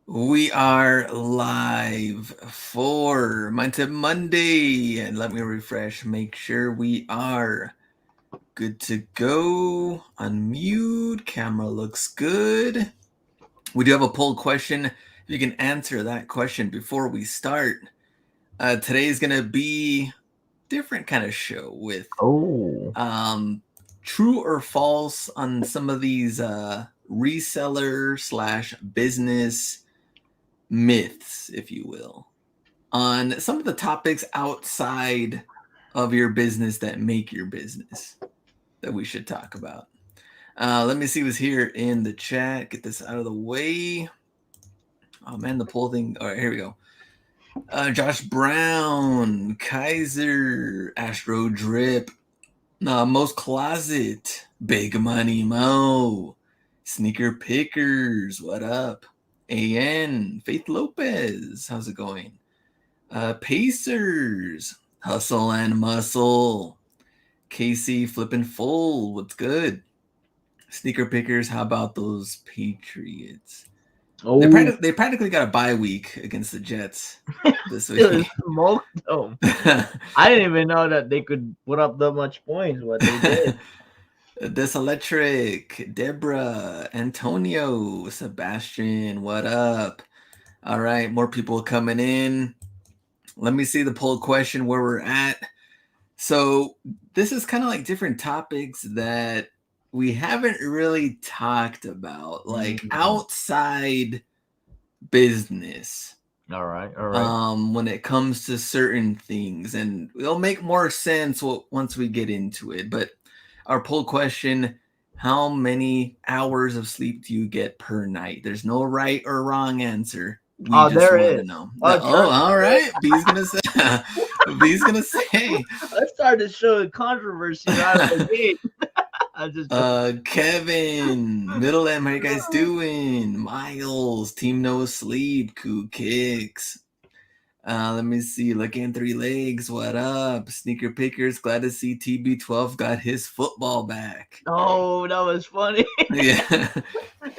We are live for Mindset Monday. And let me refresh, make sure we are good to go. Unmute, camera looks good. We do have a poll question. If you can answer that question before we start. Today is going to be different kind of show with Oh, true or false on some of these reseller slash business myths, if you will, on some of the topics outside of your business that make your business that we should talk about. Let me see what's here in the chat. Get this out of the way. Oh man, the poll thing. All right, here we go. Josh Brown, Kaiser, Astro Drip, Most Closet, Big Money Mo, Sneaker Pickers, what up? AN, Faith Lopez, how's it going? Pacers, Hustle and Muscle, Casey Flippin' Full, what's good? Sneaker Pickers, how about those Patriots? oh, They practically got a bye week against the Jets this still week. smoked them. I didn't even know that they could put up that much points, but they did. Deselectric, Deborah, Antonio, Sebastian, what up? All right, more people coming in. Let me see the poll question where we're at. So, this is kind of like different topics that we haven't really talked about, like Mm. outside business, All right, all right. when it comes to certain things, and it'll make more sense once we get into it. But our poll question: how many hours of sleep do you get per night? There's no right or wrong answer. We Oh, just there want is. to know. Oh, Oh, trust all me. right. B's gonna say. B's gonna say. I started showing controversy right out of the gate. I just Kevin, Middle M, how you guys doing? Miles, Team No Sleep, Cool Kicks. Let me see. Looking Three Legs, what up? Sneaker Pickers, glad to see TB12 got his football back. oh, that was funny. Yeah,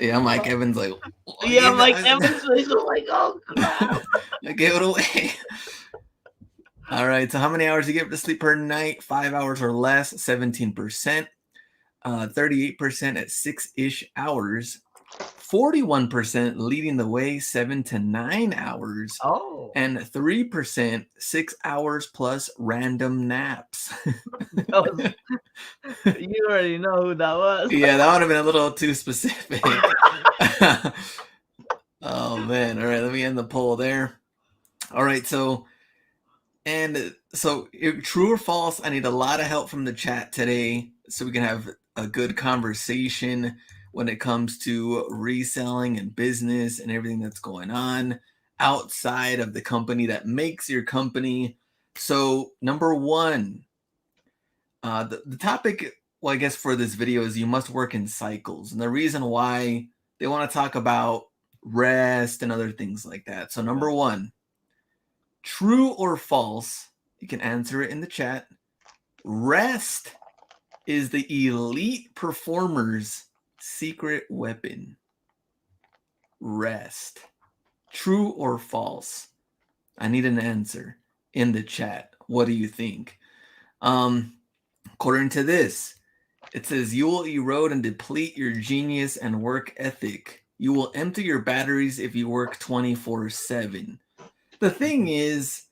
yeah. Mike Evans like, oh, Yeah, you know, Mike Evans was like, oh crap. I gave it away. All right. So how many hours do you get to sleep per night? 5 hours or less, 17%. 38% at 6-ish hours, 41% leading the way 7 to 9 hours, Oh, and 3% 6 hours plus random naps. that was you already know who that was. Yeah, that would have been a little too specific. Oh man. All right, let me end the poll there. All right, so true or false, I need a lot of help from the chat today so we can have a good conversation when it comes to reselling and business and everything that's going on outside of the company that makes your company. So, number one, the topic, well, I guess for this video is you must work in cycles. And the reason why they want to talk about rest and other things like that. So, number one, true or false, you can answer it in the chat. Rest is the elite performer's secret weapon. Rest. True or false? I need an answer in the chat. What do you think? According to this, it says you will erode and deplete your genius and work ethic. You will empty your batteries if you work 24/7. The thing is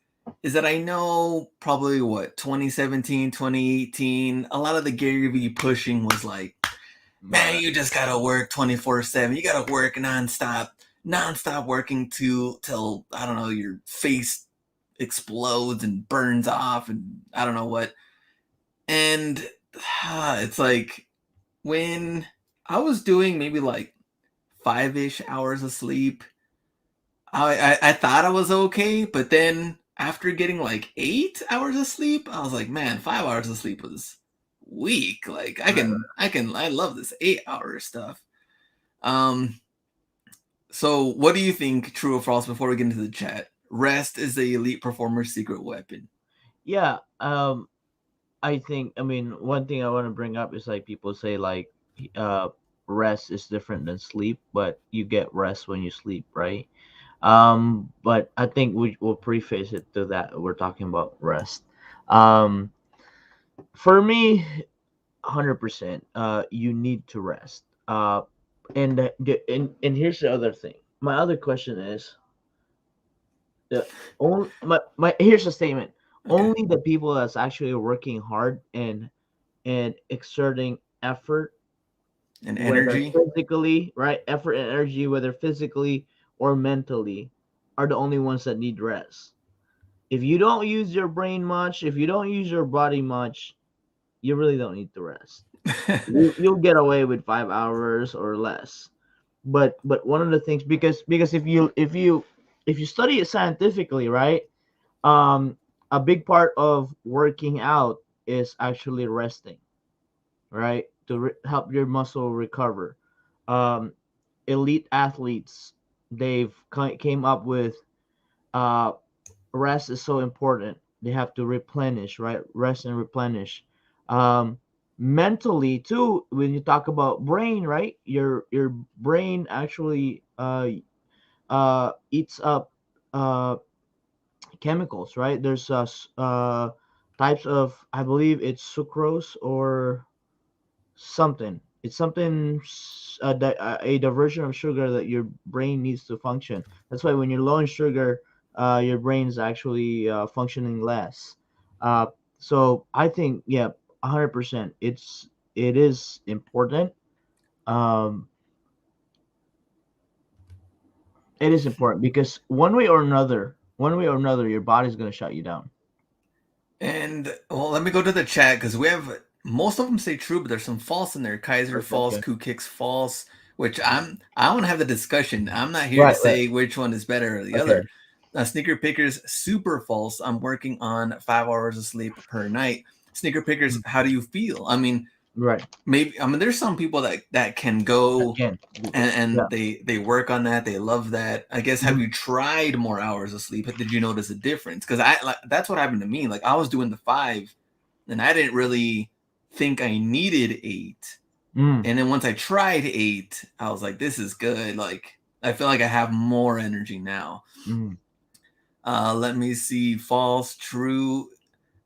that I know probably what 2017, 2018, a lot of the Gary Vee pushing was like, man, you just gotta work 24/7. You gotta work nonstop working till I don't know, your face explodes and burns off and I don't know what. And it's like when I was doing maybe like 5-ish hours of sleep, I thought I was okay, but then after getting like 8 hours of sleep, I was like, man, 5 hours of sleep was weak. Like I love this 8 hour stuff. Um, so what do you think, true or false? Before we get into the chat, rest is the elite performer's secret weapon. Yeah, I think, I mean, one thing I want to bring up is like people say like uh rest is different than sleep, but you get rest when you sleep, right? But I think will preface it to that. We're talking about rest. Um, for me, 100%. You need to rest. And here's the other thing. My other question is, the only my here's a statement. Okay. Only the people that's actually working hard and exerting effort, And whether energy. physically, right, effort and energy, whether physically or mentally, are the only ones that need rest. If you don't use your brain much, if you don't use your body much, you really don't need to rest. You'll get away with 5 hours or less. But one of the things, because if you study it scientifically, right, um a big part of working out is actually resting, right, to help your muscle recover. um Elite athletes, they've came up with, uh rest is so important. They have to replenish, right? Rest and replenish. Um, Mentally too, when you talk about brain, right? Your brain actually eats up uh chemicals, right? There's types of, I believe it's sucrose or something. It's something, a diversion of sugar that your brain needs to function. That's why when you're low in sugar, your brain's actually functioning less. Uh, so I think, yeah, 100%. It is important. Um, it is important because one way or another, your body's gonna shut you down. And well, let me go to the chat because we have most of them say true, but there's some false in there. Kaiser Okay. false, Okay. Ku kicks false. Which I want to have the discussion. I'm not here to Right. Right. say which one is better or the Okay. other. Sneaker pickers super false. I'm working on 5 hours of sleep per night. Sneaker pickers, Mm. how do you feel? I mean, Right. maybe, I mean, there's some people that can go Again. Yeah. and they work on that. They love that. I guess, have Mhm. you tried more hours of sleep? Did you notice a difference? Because I like, that's what happened to me. Like, I was doing the 5 and I didn't really think I needed 8. Mm. And then once I tried 8, I was like, this is good. Like, I feel like I have more energy now. Mm. Let me see. False, true.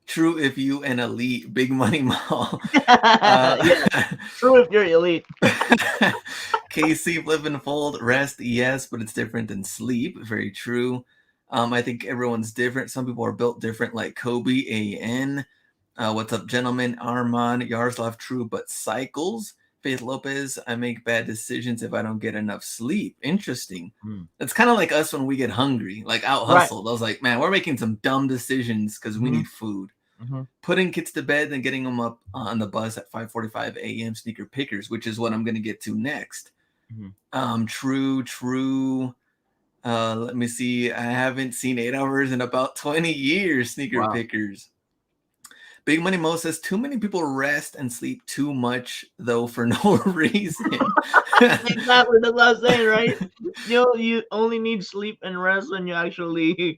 True if you an elite. Big money mall. Uh, Yeah. True if you're elite. KC, live and fold, rest, yes, but it's different than sleep. Very true. I think everyone's different. Some people are built different, like Kobe, AN. What's up, gentlemen? Armand, Yaroslav, true, but cycles. Faith Lopez, I make bad decisions if I don't get enough sleep. Interesting. Mm. It's kind of like us when we get hungry, like out Right. hustled. I was like, man, we're making some dumb decisions because we Mm-hmm. need food. Mm-hmm. Putting kids to bed and getting them up on the bus at 5:45 a.m. Sneaker pickers, which is what I'm going to get to next. Mm-hmm. True. Let me see. I haven't seen 8 hours in about 20 years. Sneaker Wow. pickers. Big Money Mo says too many people rest and sleep too much though for no reason. Exactly. That's what I'm saying, right? You only need sleep and rest when you actually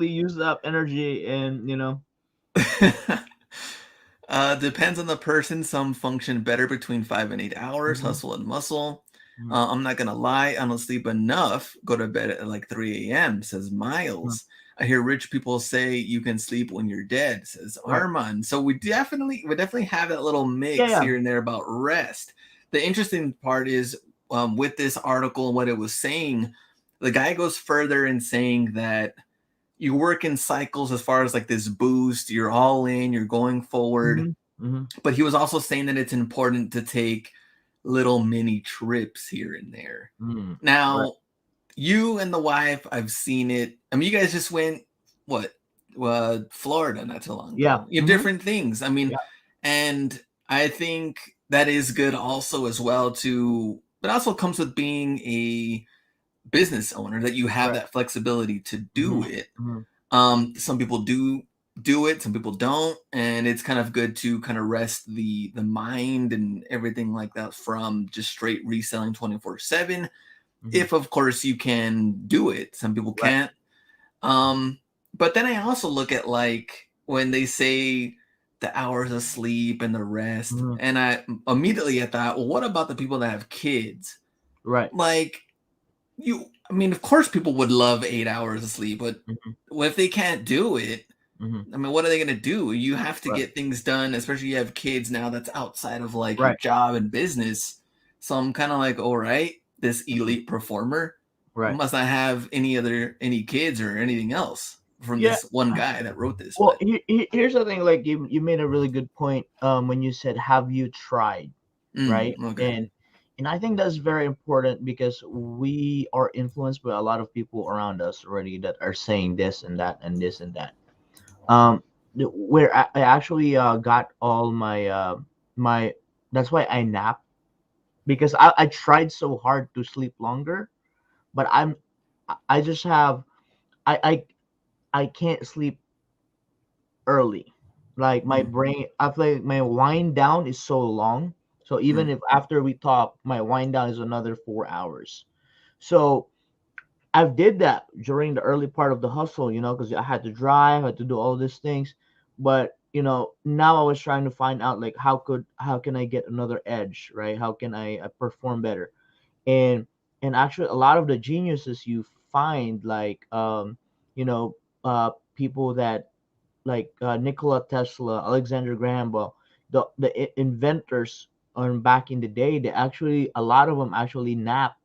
use up energy, and Depends on the person. Some function better between 5 and 8 hours. Mm-hmm. Hustle and muscle. Mm-hmm. I'm not gonna lie. I don't sleep enough. Go to bed at like 3 a.m. Says Mm-hmm. Miles. I hear rich people say you can sleep when you're dead. Says Right. Armand. So we definitely have that little Yeah. mix Yeah. here and there about rest. The interesting part is, with this article and what it was saying, the guy goes further in saying that you work in cycles as far as like this boost. You're all in. You're going forward, Mm-hmm. Mm-hmm. but he was also saying that it's important to take little mini trips here and there. Mm-hmm. Right. Now, you and the wife, I've seen it. I mean, you guys just went what? Florida not too long Yeah. ago. You have Mm-hmm. different things. I mean, Yeah. and I think that is good also as well to, but also comes with being a business owner that you have Right. that flexibility to Mm-hmm. do it. Mm-hmm. Some people do it, some people don't, and it's kind of good to kind of rest the mind and everything like that from just straight reselling 24/7. Mm-hmm. If of course you can do it, some people Right. can't. um but then I also look at like when they say the hours of sleep and the rest. Mhm. And I immediately I thought, well, what about the people that have kids? Right. Like I mean, of course people would love 8 hours of sleep, but Mhm. if they can't do it, Mhm. I mean, what are they gonna do? You have to Right. get things done, especially you have kids now that's outside of like your Right. job and business. So I'm kind of like, all right, this elite performer Right. must not have any kids or anything else from Yeah. this one guy that wrote this. Well, But here's the thing. Like you made a really good point. When you said, "Have you tried?" Right, okay, and I think that's very important because we are influenced by a lot of people around us already that are saying this and that and this and that. Where I actually got all my. That's why I nap because I tried so hard to sleep longer, but I just have I I can't sleep early. Like my mm, brain, I feel like my wind down is so long. So even mm, if after we talk, my wind down is another 4 hours. So I did that during the early part of the hustle, because I had to drive, I had to do all these things. But now I was trying to find out like how can I get another edge, right? How can I perform better? And actually a lot of the geniuses you find like people that like Nikola Tesla, Alexander Graham Bell, the inventors on back in the day, they actually a lot of them actually nap.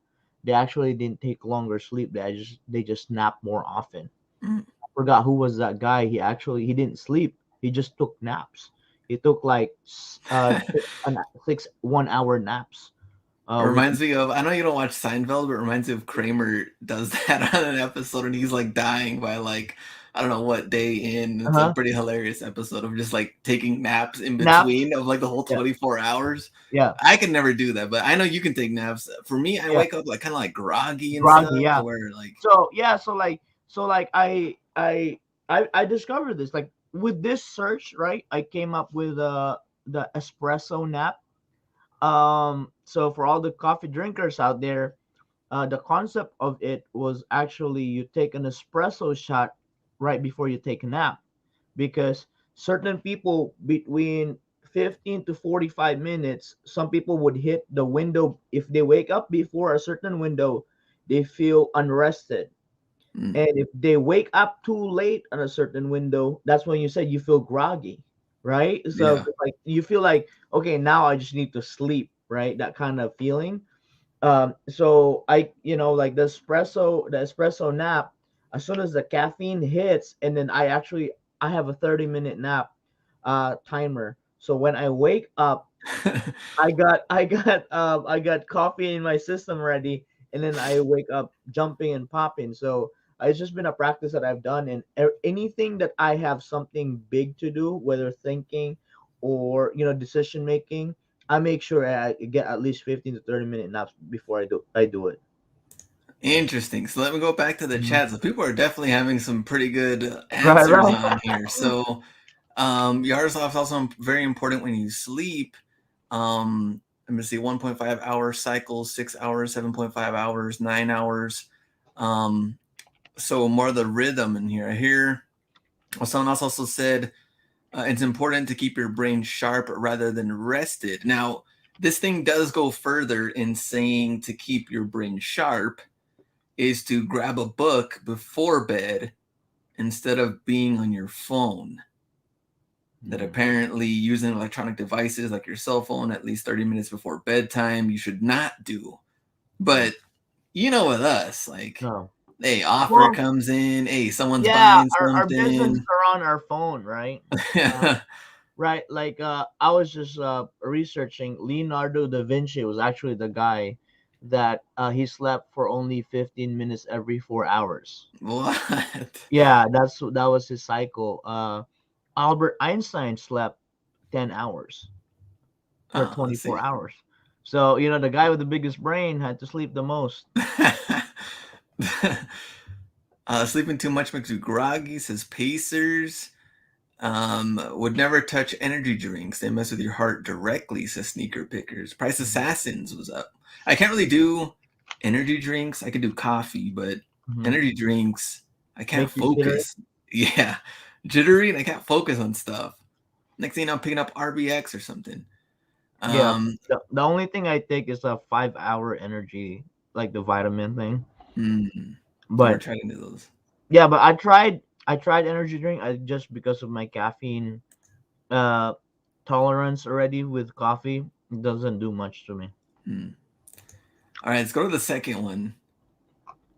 They actually didn't take longer sleep. They just nap more often. mm. I forgot who was that guy. He didn't sleep. He just took naps. He took like 6 1 hour naps. It Which reminds me of, I know you don't watch Seinfeld, but it reminds me of Kramer does that on an episode and he's like dying by like, I don't know what day in. It's a uh-huh, pretty hilarious episode of just like taking naps in naps. between of like the whole Yeah, 24 hours. yeah, I can never do that, but I know you can take naps. For me, I yeah. wake up like kind of like groggy and Groggy. stuff Yeah. to where like, So yeah, so like I discovered this like with this search, right? I came up with the espresso nap. So for all the coffee drinkers out there, the concept of it was actually you take an espresso shot right before you take a nap because certain people between 15 to 45 minutes, some people would hit the window if they wake up before a certain window, they feel unrested, mm, and if they wake up too late on a certain window, that's when you said you feel groggy, right? So yeah. like you feel like, okay, now I just need to sleep, right? That kind of feeling. So like the espresso nap, as soon as the caffeine hits, and then I have a 30-minute nap timer. So when I wake up, I got coffee in my system ready, and then I wake up jumping and popping. So it's just been a practice that I've done, and anything that I have something big to do, whether thinking or decision making, I make sure I get at least 15 to 30-minute naps before I do it. Interesting. So let me go back to the Mhm. chat. So people are definitely having some pretty good Right, answers right. on here. So Yaroslav is also very important when you sleep. Let me see, 1.5 hour cycles, 6 hours, 7.5 hours, 9 hours. Um, so more of the rhythm in here. I hear someone else also said it's important to keep your brain sharp rather than rested. Now, this thing does go further in saying to keep your brain sharp is to grab a book before bed instead of being on your phone. That Mhm. apparently using electronic devices like your cell phone at least 30 minutes before bedtime, you should not do. Yeah. But with us, like, No. hey, offer Well, comes in, hey, someone's yeah, buying our business something. are on our phone, right? Uh, right. Like I was just researching Leonardo da Vinci was actually the guy that he slept for only 15 minutes every 4 hours. What? Yeah, that was his cycle. Albert Einstein slept 10 hours for Oh, let's 24 see. hours. So, the guy with the biggest brain had to sleep the most. Sleeping too much makes you groggy, says Pacers. Would never touch energy drinks. They mess with your heart directly, says Sneaker Pickers. Price Mhm. Assassins was up. I can't really do energy drinks. I can do coffee, but Mhm. energy drinks, I can't Make you jittery. focus. Yeah. Jittery and I can't focus on stuff. Next thing you know, picking up RBX or something. Yeah. Um, The only thing I take is a 5 hour energy, like the vitamin thing. mm, never But tried any of those. yeah, but I tried energy drink. I just because of my caffeine uh tolerance already with coffee. It doesn't do much to me. Mm. All right, let's go to the second one.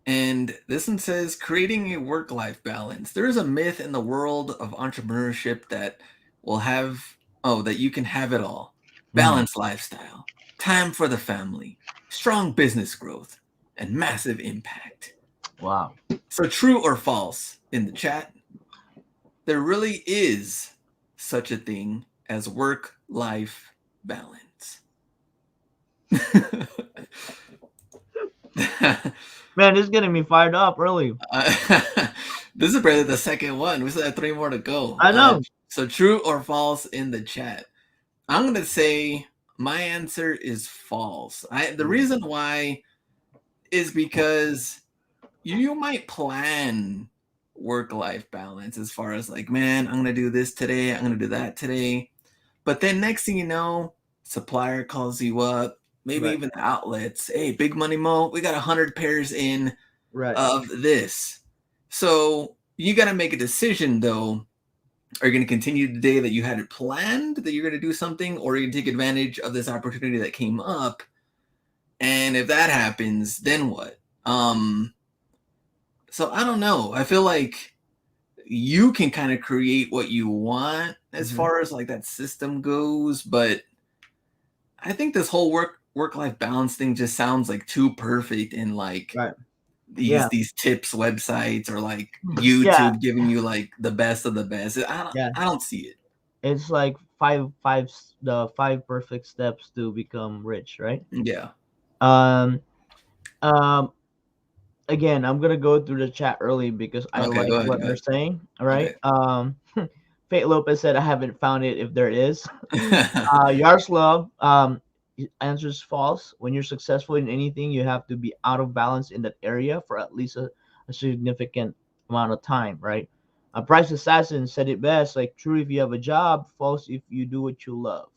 And this one says creating a work life balance. There is a myth in the world of entrepreneurship that will have, oh, that you can have it all: Mm, balanced lifestyle, time for the family, strong business growth, and massive impact. wow. So, true or false in the chat, there really is such a thing as work life balance. Man, this is getting me fired up early. Uh, this is barely the second one. We still have three more to go. I know. So true or false in the chat. I'm gonna say my answer is false. The Mm, reason why is because you might plan work life balance as far as like, man, I'm gonna do this today, I'm gonna do that today. But then next thing you know, supplier calls you up, maybe right, even the outlets. Hey, Big Money Mo, we got 100 pairs in right. of this. So you got to make a decision though. Are you going to continue the day that you had it planned that you're going to do something, or are you going to take advantage of this opportunity that came up? And if that happens, then what? So I don't know. I feel like you can kind of create what you want as Hmm. far as like that system goes, but I think this whole work life balance thing just sounds like too perfect and like Right. these Yeah. these tips websites or like Yeah. YouTube giving you like the best of the best. Yeah. I don't see it. It's like the five perfect steps to become rich, right? Yeah. Um. Um. Again, I'm gonna go through the chat early because I Okay, like go ahead. what Go they're ahead. saying. All right. Okay. Fate Lopez said I haven't found it. If there is, Yaroslav answers false. When you're successful in anything, you have to be out of balance in that area for at least a significant amount of time, right? Price Assassin said it best, like true if you have a job, false if you do what you love,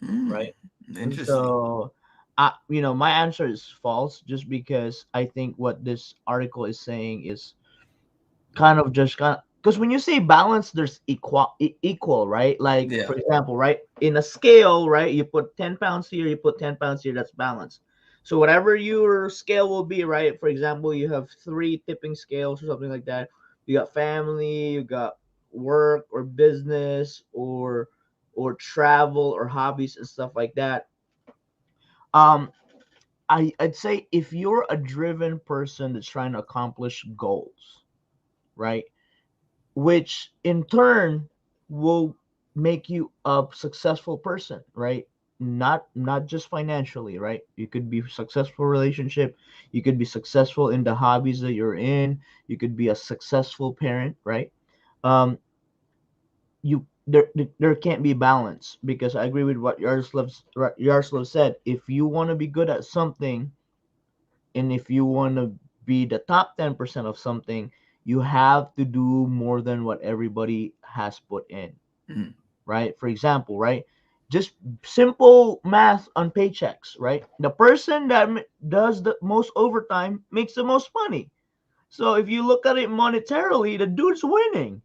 Mm, right? And interesting. so, my answer is false, just because I think what this article is saying is kind of because when you say balance, there's equal, right? Like Yeah. for example, right, in a scale, right, you put 10 pounds here, you put 10 pounds here, that's balance. So whatever your scale will be, right, for example, you have three tipping scales or something like that. You got family, you got work or business or travel or hobbies and stuff like that. um I'd say if you're a driven person that's trying to accomplish goals, right, which in turn will make you a successful person, right? Not just financially, right? You could be successful relationship, you could be successful in the hobbies that you're in, you could be a successful parent, right? um you there can't be balance, because I agree with what Yaroslav said. If you want to be good at something, and if you want to be the top 10% of something, you have to do more than what everybody has put in, Mm, right? For example, right, just simple math on paychecks, right? The person that does the most overtime makes the most money. So if you look at it monetarily, the dude's winning,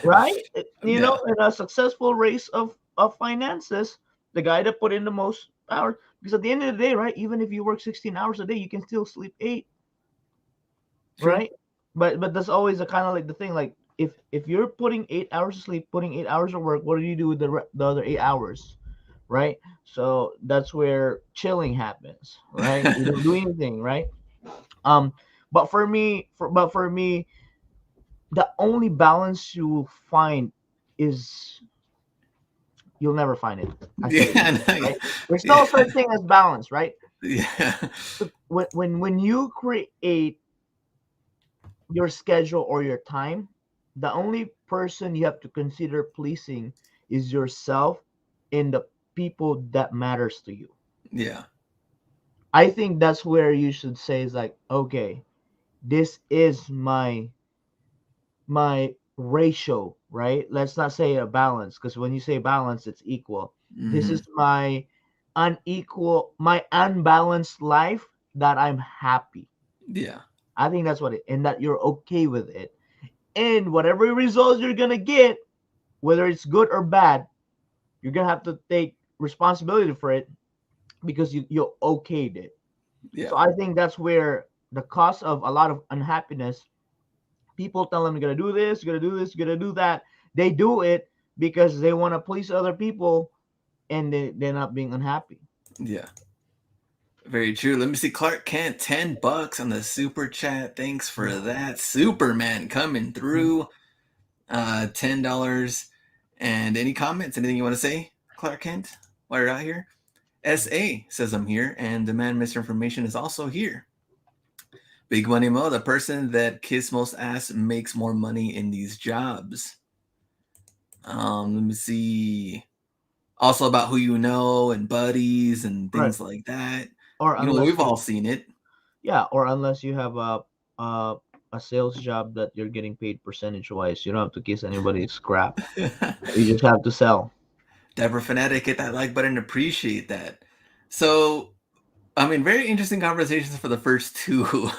right? yeah. In a successful race of finances, the guy that put in the most hours. Because at the end of the day, right, even if you work 16 hours a day, you can still sleep 8, True. right? But that's always a kind of like the thing. Like if you're putting 8 hours of sleep, putting 8 hours of work, what do you do with the other 8 hours, right? So that's where chilling happens, right? You don't do anything, right? Um, but for me, the only balance you find is you'll never find it. I said it Yeah. before, No, right? There's no yeah. such thing as balance, right? Yeah. When you create your schedule or your time, the only person you have to consider pleasing is yourself and the people that matters to you. Yeah. I think that's where you should say is like, okay, this is my ratio, right? Let's not say a balance, because when you say balance, it's equal. This Hmm. is my unbalanced life that I'm happy. Yeah. I think that's what it, and that you're okay with it. And whatever results you're gonna get, whether it's good or bad, you're gonna have to take responsibility for it because you okayed it. Yeah. So I think that's where the cause of a lot of unhappiness. People tell them you're gonna do this, you're gonna do this, you're gonna do that. They do it because they want to please other people, and they're not being unhappy. Yeah. Very true. Let me see. Clark Kent, $10 on the super chat. Thanks for that. Superman coming through. $10. And any comments? Anything you want to say, Clark Kent, while you're out here? SA says I'm here, and Demand Misinformation is also here. Big Money Mo, the person that kiss most ass makes more money in these jobs. Let me see. Also about who you know and buddies and Right. things like that. Or You know, unless we've you, all seen it. yeah, or unless you have a a sales job that you're getting paid percentage wise, you don't have to kiss anybody's crap. You just have to sell. Deborah Fanatic, hit that like button. Appreciate that. So, I mean, very interesting conversations for the first two.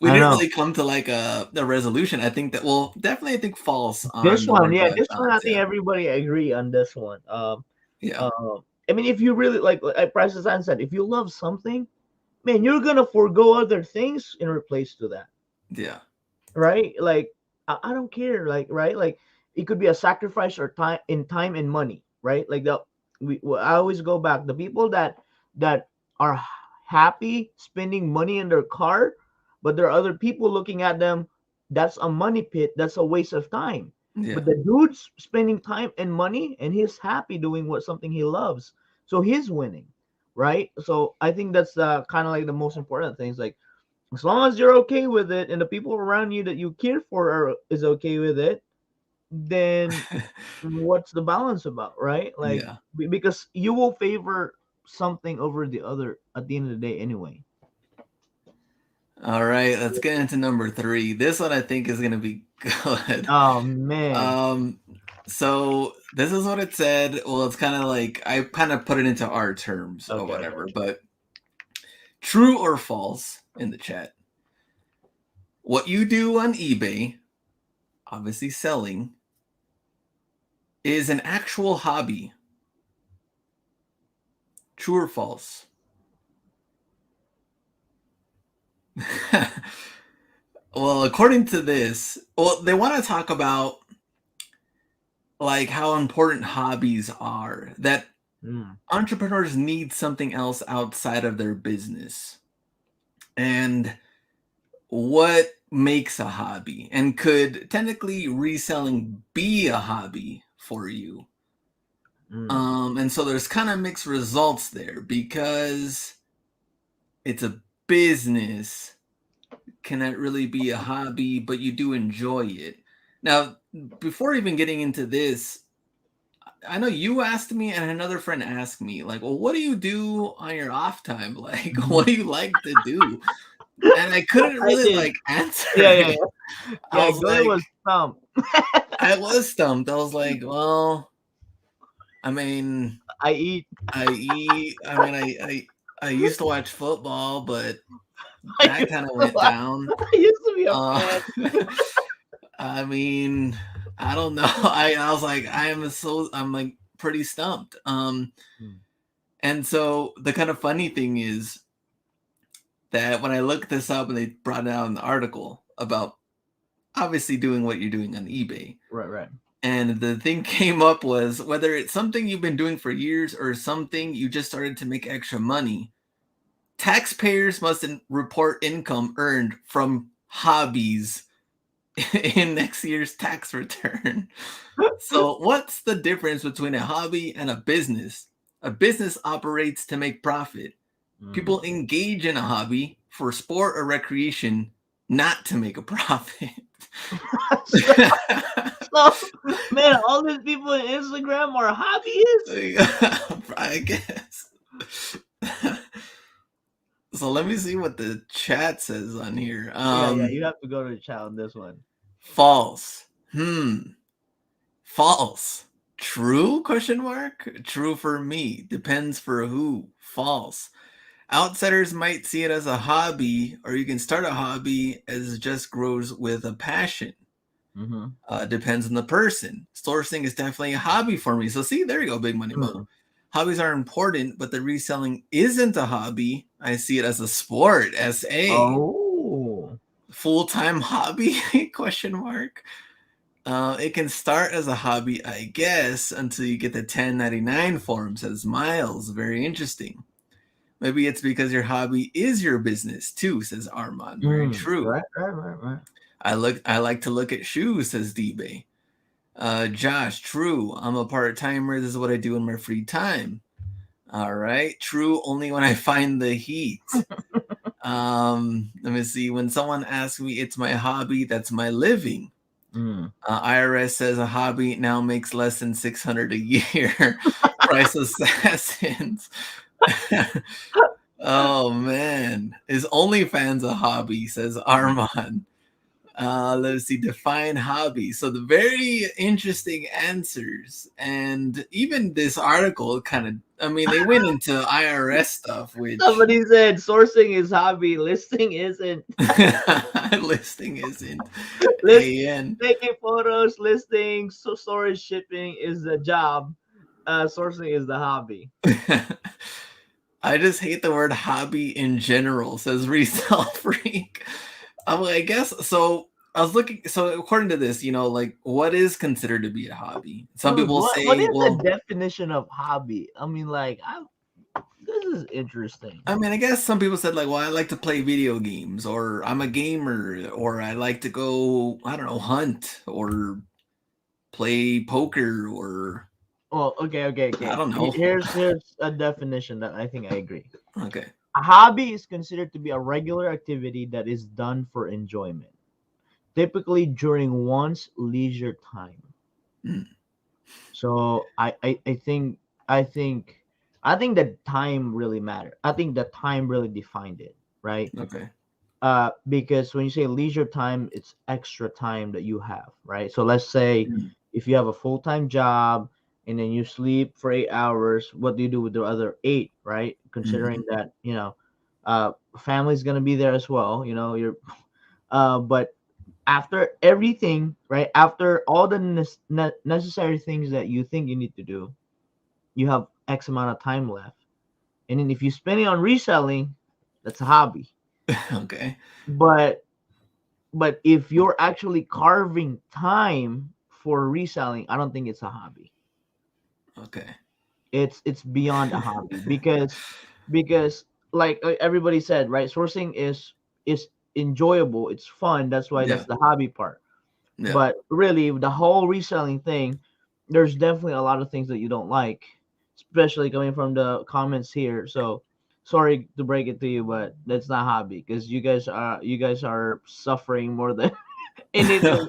We I didn't know. really come to like a resolution. I think that, well, definitely I think false This on the one, yeah, work-life this one, I balance. think Yeah. everybody agree on this one. Yeah. Uh, I mean, if you really like Price said, if you love something, man, you're gonna forego other things in replace to that, Yeah. right? Like, I don't care, like, right? Like, it could be a sacrifice or time and money, right? Like I always go back. The people that are happy spending money in their car, but there are other people looking at them. That's a money pit. That's a waste of time. Yeah. But the dude's spending time and money, and he's happy doing what something he loves, so he's winning, right? So I think that's kind of like the most important things. Like, as long as you're okay with it, and the people around you that you care for is okay with it, then what's the balance about, right? Like, Yeah. because you will favor something over the other at the end of the day anyway. All right, let's get into number three. This one I think is gonna be good. Oh man. Um, so this is what it said. Well, it's kind of like I kind of put it into our terms or Okay, whatever, okay. but true or false in the chat. What you do on eBay, obviously selling, is an actual hobby. True or false? Well, according to this, well, they want to talk about like how important hobbies are. That Mm, entrepreneurs need something else outside of their business. And what makes a hobby? And could technically reselling be a hobby for you? mm, And so there's kind of mixed results there because it's a business. Can it really be a hobby, but you do enjoy it? Now, before even getting into this, I know you asked me and another friend asked me, like, well, what do you do on your off time? Like, what mhm. do you like to do? And I couldn't I really did. like answer Yeah, yeah, it. yeah. I Yeah, was Glenn like, was stumped. I was stumped. I was like, well, I mean, I eat. I eat. I mean, I used to watch football, but I that used kind of to, went down. I used to be a Uh, fan. I mean, I don't know. I was like, I'm like pretty stumped. Mm, And so the kind of funny thing is that when I looked this up and they brought it out in the article about obviously doing what you're doing on eBay, right, right. and the thing came up was whether it's something you've been doing for years or something you just started to make extra money, taxpayers must report income earned from hobbies in next year's tax return. So, what's the difference between a hobby and a business? A business operates to make profit. People Mm. engage in a hobby for sport or recreation, not to make a profit. so, so, man, all these people on Instagram are hobbyists. I guess. So let me see what the chat says on here. Yeah, yeah, you have to go to the chat on this one. False. Hmm. False. True? Question mark. True for me. Depends for who. False. Outsiders might see it as a hobby, or you can start a hobby as it just grows with a passion. Mm-hmm. Depends on the person. Sourcing is definitely a hobby for me. So see, there you go, Big Money Mo. Hmm. Hobbies are important, but the reselling isn't a hobby. I see it as a sport. SA. Oh. Full time hobby? Question mark. It can start as a hobby, I guess, until you get the 1099 form. Says Miles. Very interesting. Maybe it's because your hobby is your business too. Says Armand. Very true. Right, right, right, right. I like to look at shoes. Says D-Bay. Josh. True. I'm a part timer. This is what I do in my free time. All right. True. Only when I find the heat. Let me see. When someone asks me, it's my hobby. That's my living. Mm. IRS says a hobby now makes less than 600 a year. Price assassins. Oh man, is OnlyFans a hobby? Says Armand. Let's see. Define hobby. So the very interesting answers, and even this article kind of. I mean, they went into IRS stuff, which Somebody said sourcing is hobby, listing isn't. listing isn't. List An. taking photos, listing, so storage, shipping is the job. Sourcing is the hobby. I just hate the word hobby in general, says Resell Freak. I guess so. I was looking, so according to this, like what is considered to be a hobby? Some Dude, people what say, is the well, definition of hobby? I mean, like, this is interesting. I mean, I guess some people said, like, well, I like to play video games, or I'm a gamer, or I like to go, I don't know, hunt, or play poker, or Well, okay, okay, I okay. don't know. Here's a definition that I think I agree. Okay. A hobby is considered to be a regular activity that is done for enjoyment, typically during one's leisure time. Mm, So I think I think that time really mattered. I think that time really defined it, right? okay. Because when you say leisure time, it's extra time that you have, right? So let's say Mm, if you have a full time job and then you sleep for 8 hours, what do you do with the other eight, right? Considering mhm. that family's gonna be there as well. But after everything, right? After all the necessary things that you think you need to do, you have X amount of time left, and then if you spend it on reselling, that's a hobby. Okay. But if you're actually carving time for reselling, I don't think it's a hobby. Okay. It's beyond a hobby because like everybody said, right? Sourcing is enjoyable. It's fun. That's why Yeah. that's the hobby part. Yeah. But really, the whole reselling thing, there's definitely a lot of things that you don't like, especially coming from the comments here. So sorry to break it to you, but that's not hobby because you guys are suffering more than anything.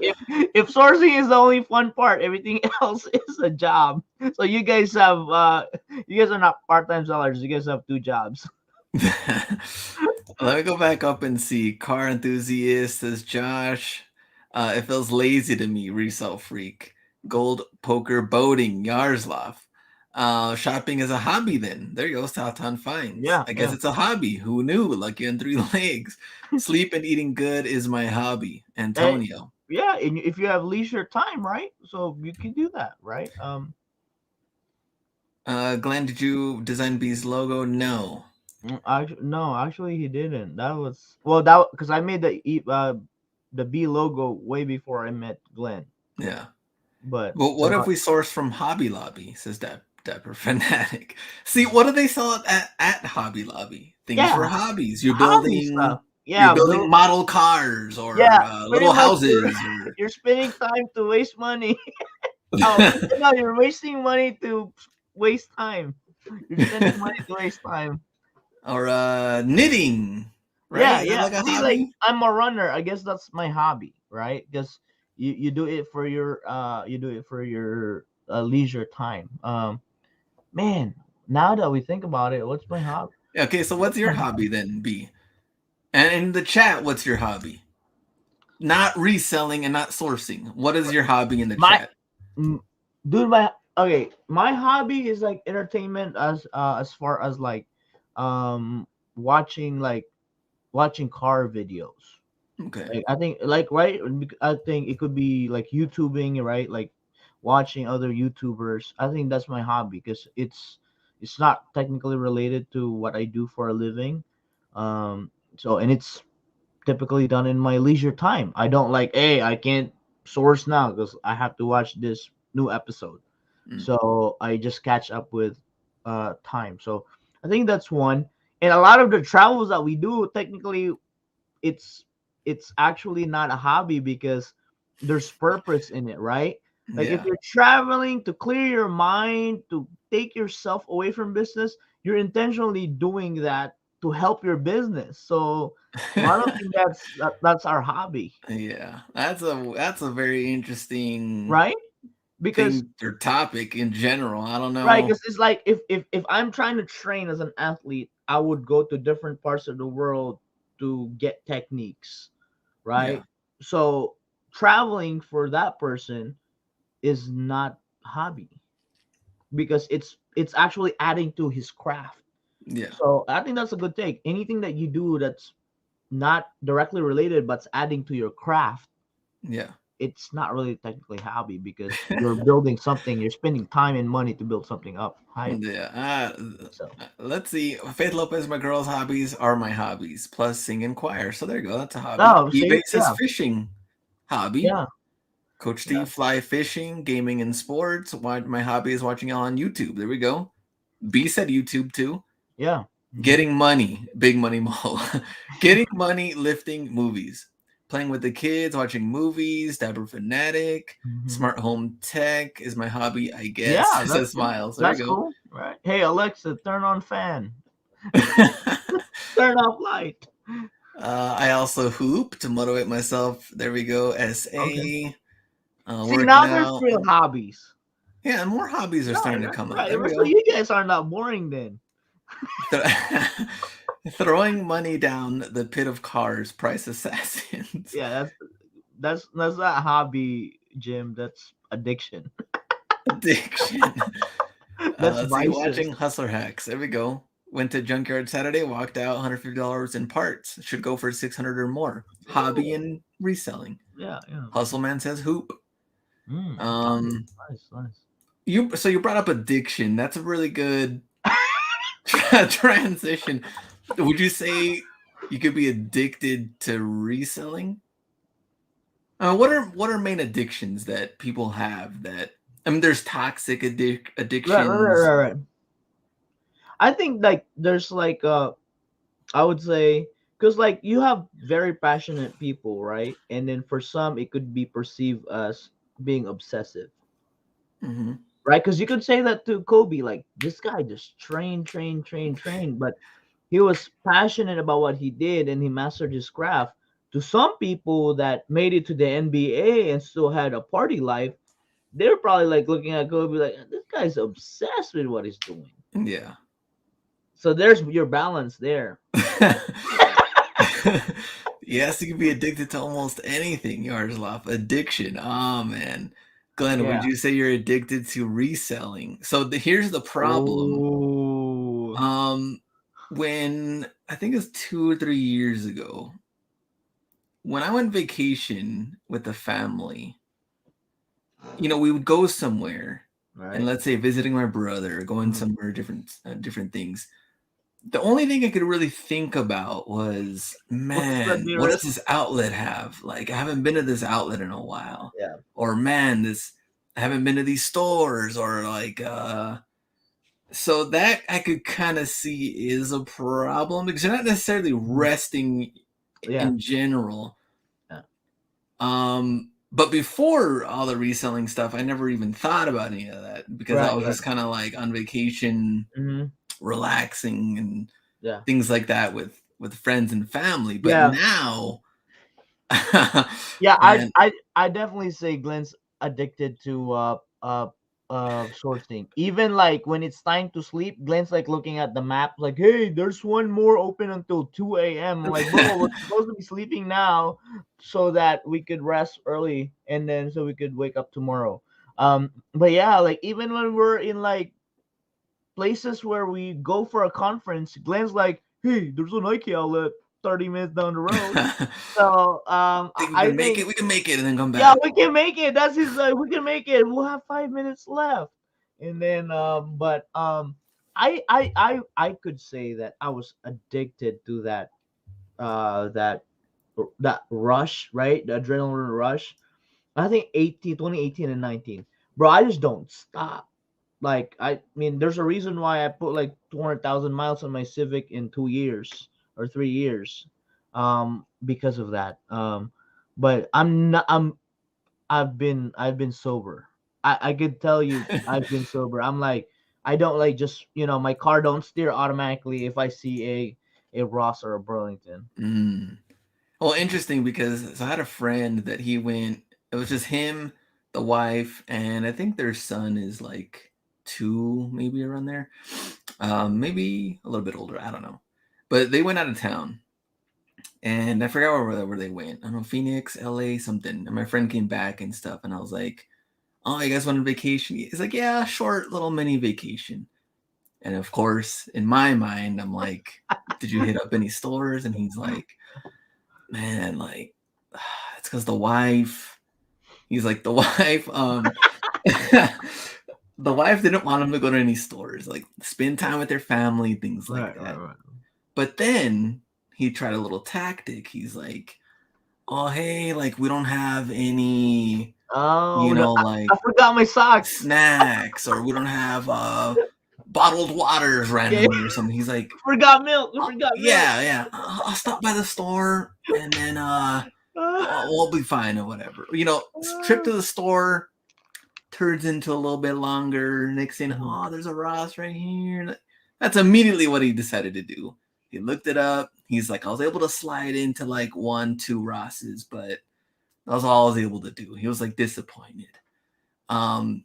If sourcing is the only fun part, everything else is a job. So you guys are not part-time sellers. You guys have two jobs. Let me go back up and see. Car enthusiast says Josh. It feels lazy to me. Resell freak. Gold poker boating. Yarslav. Shopping is a hobby. Then there you go. Southtown finds. Yeah, I guess yeah. it's a hobby. Who knew? Lucky on three legs. Sleep and eating good is my hobby. And Antonio. yeah, and if you have leisure time, right? So you can do that, right? Glenn, did you design B's logo? No. Actually, no, actually he didn't. That was well that because I made the B logo way before I met Glenn. Yeah. But Well, what if so we source from Hobby Lobby? Says Dapper Fanatic. See, what do they sell at Hobby Lobby? Things for yeah, hobbies. hobby stuff. You're Yeah, building model cars yeah, or pretty little much houses or you're spending time to waste money. Oh no, you're wasting money to waste time. You're spending money to waste time. or knitting. Right? Yeah, Is that yeah. like a See, like hobby? I'm a runner. I guess that's my hobby, right? Because you do it for your leisure time. Man, now that we think about it, what's my hobby? Okay, so what's What's your my hobby? hobby then, B? And in the chat, what's your hobby? not reselling and not sourcing. What is your hobby in the My chat? mm, dude, my okay, my hobby is like entertainment as far as like um watching watching car videos. Okay. Like I think like right, I think it could be like YouTubing, right? Like watching other YouTubers. I think that's my hobby because it's not technically related to what I do for a living. So and it's typically done in my leisure time. I don't like, hey, I can't source now because I have to watch this new episode. Mm. So I just catch up with time. So I think that's one. And a lot of the travels that we do, technically, it's it's actually not a hobby because there's purpose in it, right? Like if Yeah. you're traveling to clear your mind, to take yourself away from business, you're intentionally doing that to help your business. So I don't think that's our hobby, Yeah. That's a very interesting right? Because thing or topic in general. I don't right, know. because it's like if I'm trying to train as an athlete, I would go to different parts of the world to get techniques, Yeah. right? So traveling for that person is not hobby because it's actually adding to his craft. Yeah. So I think that's a good take. Anything that you do that's not directly related but's adding to your craft, Yeah. it's not really technically hobby because you're building something, you're spending time and money to build something up higher. Yeah. So Let's see. Faith Lopez, my girls' hobbies are my hobbies, plus sing and choir. So there you go. That's a hobby. oh, eBay see, says yeah, fishing hobby. yeah, Coach yeah. Steve, fly fishing, gaming and sports. My hobby is watching it on YouTube. There we go. B said YouTube too. Yeah. Hmm. Getting money, big money mole. Getting money, lifting movies. Playing with the kids, watching movies, Dapper Fanatic, Hmm. smart home tech is my hobby, I Yeah, guess. It that's says cool. smiles. There we That's go. cool. Right. Hey Alexa, turn on fan. Turn off light. I also hoop to motivate myself. There we go. Okay. SA, See, working now there's out. real hobbies. Yeah, and more hobbies are Right, starting to right, come out. right. There we So go. you guys are not boring then. Th- Throwing money down the pit of cars, price assassins. Yeah, that's not a hobby, Jim. That's addiction. Addiction. That's Let's see, vices. watching Hustler Hacks. There we go. Went to Junkyard Saturday, walked out $150 in parts. Should go for 600 or more. Hobby Oh, and reselling. yeah, yeah. Hustleman says hoop. Nice, Um, nice, nice. you brought up addiction. That's a really good transition. Would you say you could be addicted to reselling? What are main addictions that people have that I mean there's toxic Right, right, right, addictions. right, right. I think like there's like I would say because like you have very passionate people, right? And then for some it could be perceived as being obsessive, Hmm. right? Because you could say that to Kobe, like this guy just train, but he was passionate about what he did and he mastered his craft. To some people that made it to the NBA and still had a party life, they're probably like looking at Kobe like this guy's obsessed with what he's doing. Yeah. So there's your balance there. Yes, you can be addicted to almost anything, Yaroslav. Addiction. Oh man. Glenn, would Yeah. you say you're addicted to reselling? So here's the problem. Oh. Um, when I think it's 2 or 3 years ago, when I went vacation with the family, we would go somewhere, and Right. let's say visiting my brother, going Mhm. somewhere different things. The only thing I could really think about was, What's the man, what does nearest? this outlet have? Like, I haven't been to this outlet in a while. Yeah. Or man, this I haven't been to these stores or like so that I could kind of see is a problem because you're not necessarily Mhm. resting Yeah. in general. Yeah. But before all the reselling stuff, I never even thought about any of that because I Right. was Right. just kind of like on vacation, Hmm. relaxing and Yeah. things like that with friends and family. But Yeah. now, Yeah. I man, I I definitely say Glenn's addicted to sourcing. Even like when it's time to sleep, Glenn's like looking at the map, like, "Hey, there's one more open until 2 a.m." I'm like, "Bro, we're supposed to be sleeping now, so that we could rest early, and then so we could wake up tomorrow." But yeah, like even when we're in like places where we go for a conference, Glenn's like, "Hey, there's a Nike outlet 30 minutes down the road." So Think we I can make think it? We can make it and then come yeah, back. we can make it. That's his like, we can make it. We'll have 5 minutes left. And then but I could say that I was addicted to that that rush, right? The adrenaline rush. I think 2018 and 19. Bro, I just don't stop. Like I mean, there's a reason why I put like 200,000 miles on my Civic in 2 years or 3 years, because of that. But I'm not. I've been sober. I could tell you I've been sober. I'm like I don't like just my car don't steer automatically if I see a Ross or a Burlington. Mm. Well, interesting because so I had a friend that he went. It was just him, the wife, and I think their son is like 2, maybe around there. Maybe a little bit older. I don't know. But they went out of town, and I forgot where they went. I don't know, Phoenix, LA, something. And my friend came back and stuff, and I was like, "Oh, you guys went on vacation?" He's like, "Yeah, short little mini vacation." And of course, in my mind, I'm like, "Did you hit up any stores?" And he's like, "Man, like, it's because the wife." He's like, "The wife, the wife didn't want him to go to any stores, like spend time with their family, things like Right, right, that." right. But then he tried a little tactic. He's like, "Oh, hey, like we don't have any, Oh, you no, know, I like forgot my socks. snacks, or we don't have bottled waters Yeah, randomly or something." He's like, forgot milk. I forgot milk. Yeah, yeah, I'll stop by the store and then we'll be fine or whatever. Trip to the store turns into a little bit longer. Next thing, Mhm. oh, there's a Ross right here. That's immediately what he decided to do. He looked it up. He's like, I was able to slide into like 1, 2 Rosses, but that was all I was able to do. He was like disappointed. Um,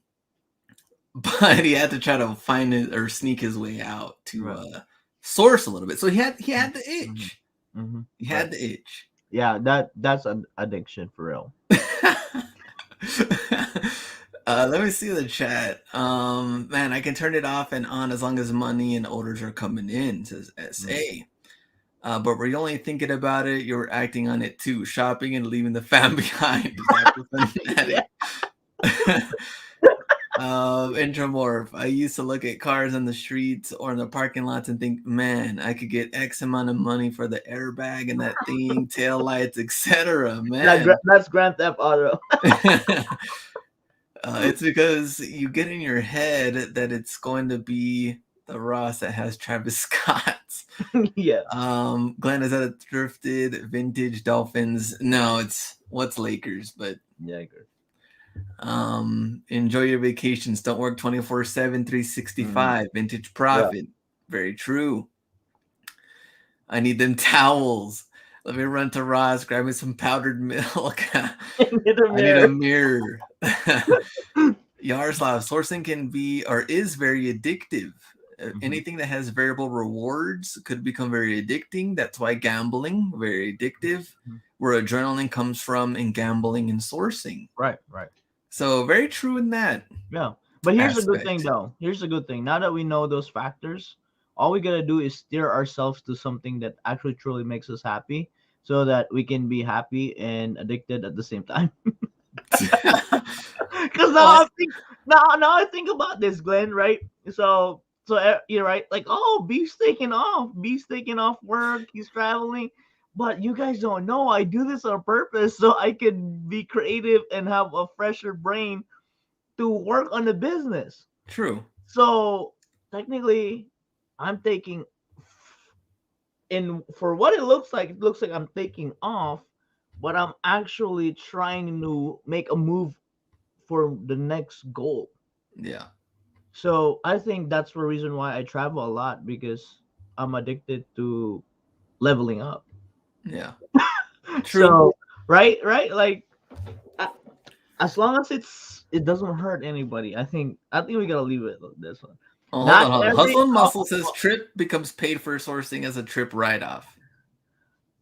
but he had to try to find it or sneak his way out to Right. source a little bit. So he had the Mm-hmm. itch. Mm-hmm. He Right. had the itch. Yeah, that's an addiction for real. Let me see the chat. Man, I can turn it off and on as long as money and orders are coming in, says Mm. SA. But were you only thinking about it? You were acting on it too. Shopping and leaving the fam behind. Is that the Yeah. fanatic? Intramorph. I used to look at cars on the streets or in the parking lots and think, man, I could get X amount of money for the airbag and that thing, tail lights, etc. Man. That's Grand Theft Auto. It's because you get in your head that it's going to be the Ross that has Travis Scott's. Yeah. Glenn, is that a thrifted vintage Dolphins? No, it's what's Lakers, but Yeah, good. enjoy your vacations. Don't work 24/7, Mm. 365. Vintage Yeah. profit. Very true. I need them towels. Let me run to Ross, grab me some powdered milk. In the I need a mirror. mirror. Yaroslav, sourcing can be or is very addictive. Mhm. Anything that has variable rewards could become very addicting. That's why gambling very addictive, Mhm. where adrenaline comes from in gambling and sourcing. Right, right. So very true in that Yeah. But here's a good thing aspect. though. Here's a good thing. Now that we know those factors, all we gotta do is steer ourselves to something that actually truly makes us happy so that we can be happy and addicted at the same time. Because Well, now I think about this, Glenn. Right? So you're right. Like, oh, Beef's taking off work. He's traveling, but you guys don't know. I do this on purpose so I can be creative and have a fresher brain to work on the business. true. So technically, I'm taking in for what it looks like I'm taking off, but I'm actually trying to make a move for the next goal. Yeah. So I think that's the reason why I travel a lot because I'm addicted to leveling up. Yeah. True. So right, like a- as long as it doesn't hurt anybody. I think we gotta leave it with this one. Oh, hold Not on, hold on. every Hustle and Muscle says trip becomes paid for sourcing as a trip write-off.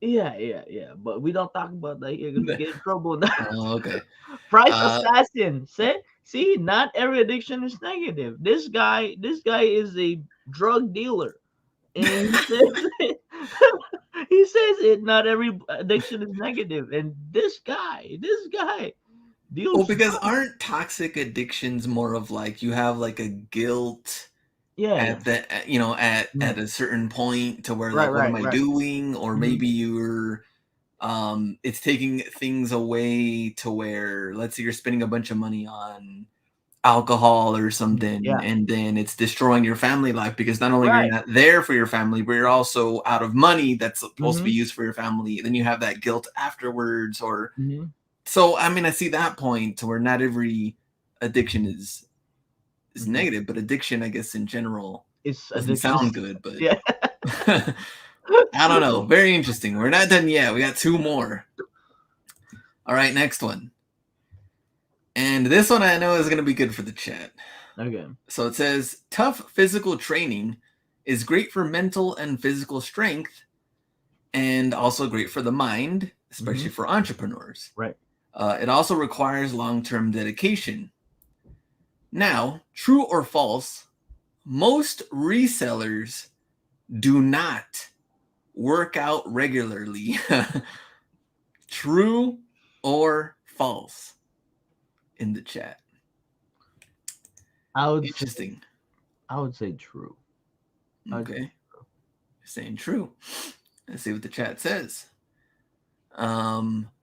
yeah. But we don't talk about that here because we get in trouble now. Oh, okay. Price Uh, assassin said, "See, not every addiction is negative. This guy is a drug dealer, and he says he says it. Not every addiction is negative, and this guy well, deals because drugs. aren't toxic addictions more of like you have like a guilt Yeah, at the at mm, a certain point to where right, like what am right, I right. doing, or Hmm. maybe you're it's taking things away to where let's say you're spending a bunch of money on alcohol or something, Yeah, and then it's destroying your family life because not only you're right. not there for your family, but you're also out of money that's supposed to be Hmm. used for your family. Then you have that guilt afterwards, or Hmm. so I mean I see that point to where not every addiction is Hmm. negative, but addiction I guess in general It's doesn't addictions. sound good, but Yeah. I don't know. Very interesting. We're not done yet. We got two more. All right, next one. And this one I know is going to be good for the chat. Okay. So it says tough physical training is great for mental and physical strength and also great for the mind, Hmm. especially for entrepreneurs. Right. It also requires long term dedication. Now, true or false, most resellers do not work out regularly. True or false in the chat? I would say Interesting. I would say true. I would say Okay. Saying true. Let's see what the chat says.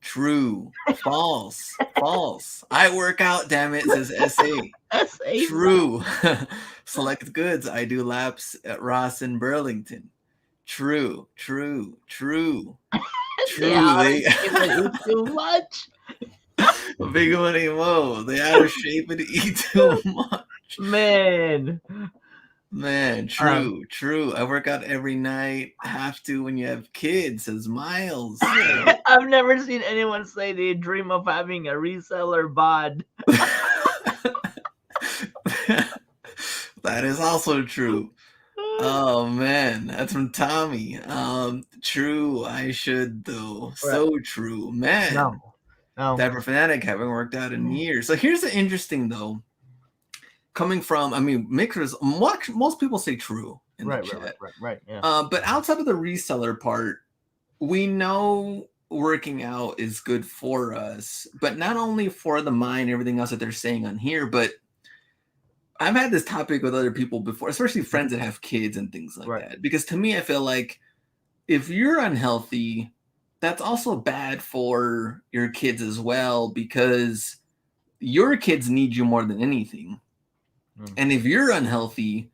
True. False. False. I work out, damn it, says SA. that's a True. Select goods. I do laps at Ross in Burlington. True. True. True. they True. out of They shape and eat too much. big money mo. They out of shape and eat too much. Man. Man, Um, true, true. I work out every night. Have to when you have kids, says Miles. I've never seen anyone say they dream of having a reseller bod. That is also true. Oh man, that's from Tommy. True, I should though. Right. So true. Man, No. No. Diaper Fanatic haven't worked out in years. So here's the interesting though. Coming from, I mean, mixers, most people say true in the chat. Right. Yeah. But outside of the reseller part, we know working out is good for us, but not only for the mind, everything else that they're saying on here, but I've had this topic with other people before, especially friends that have kids and things like Right. that. Because to me, I feel like if you're unhealthy, that's also bad for your kids as well, because your kids need you more than anything. Mm. And if you're unhealthy,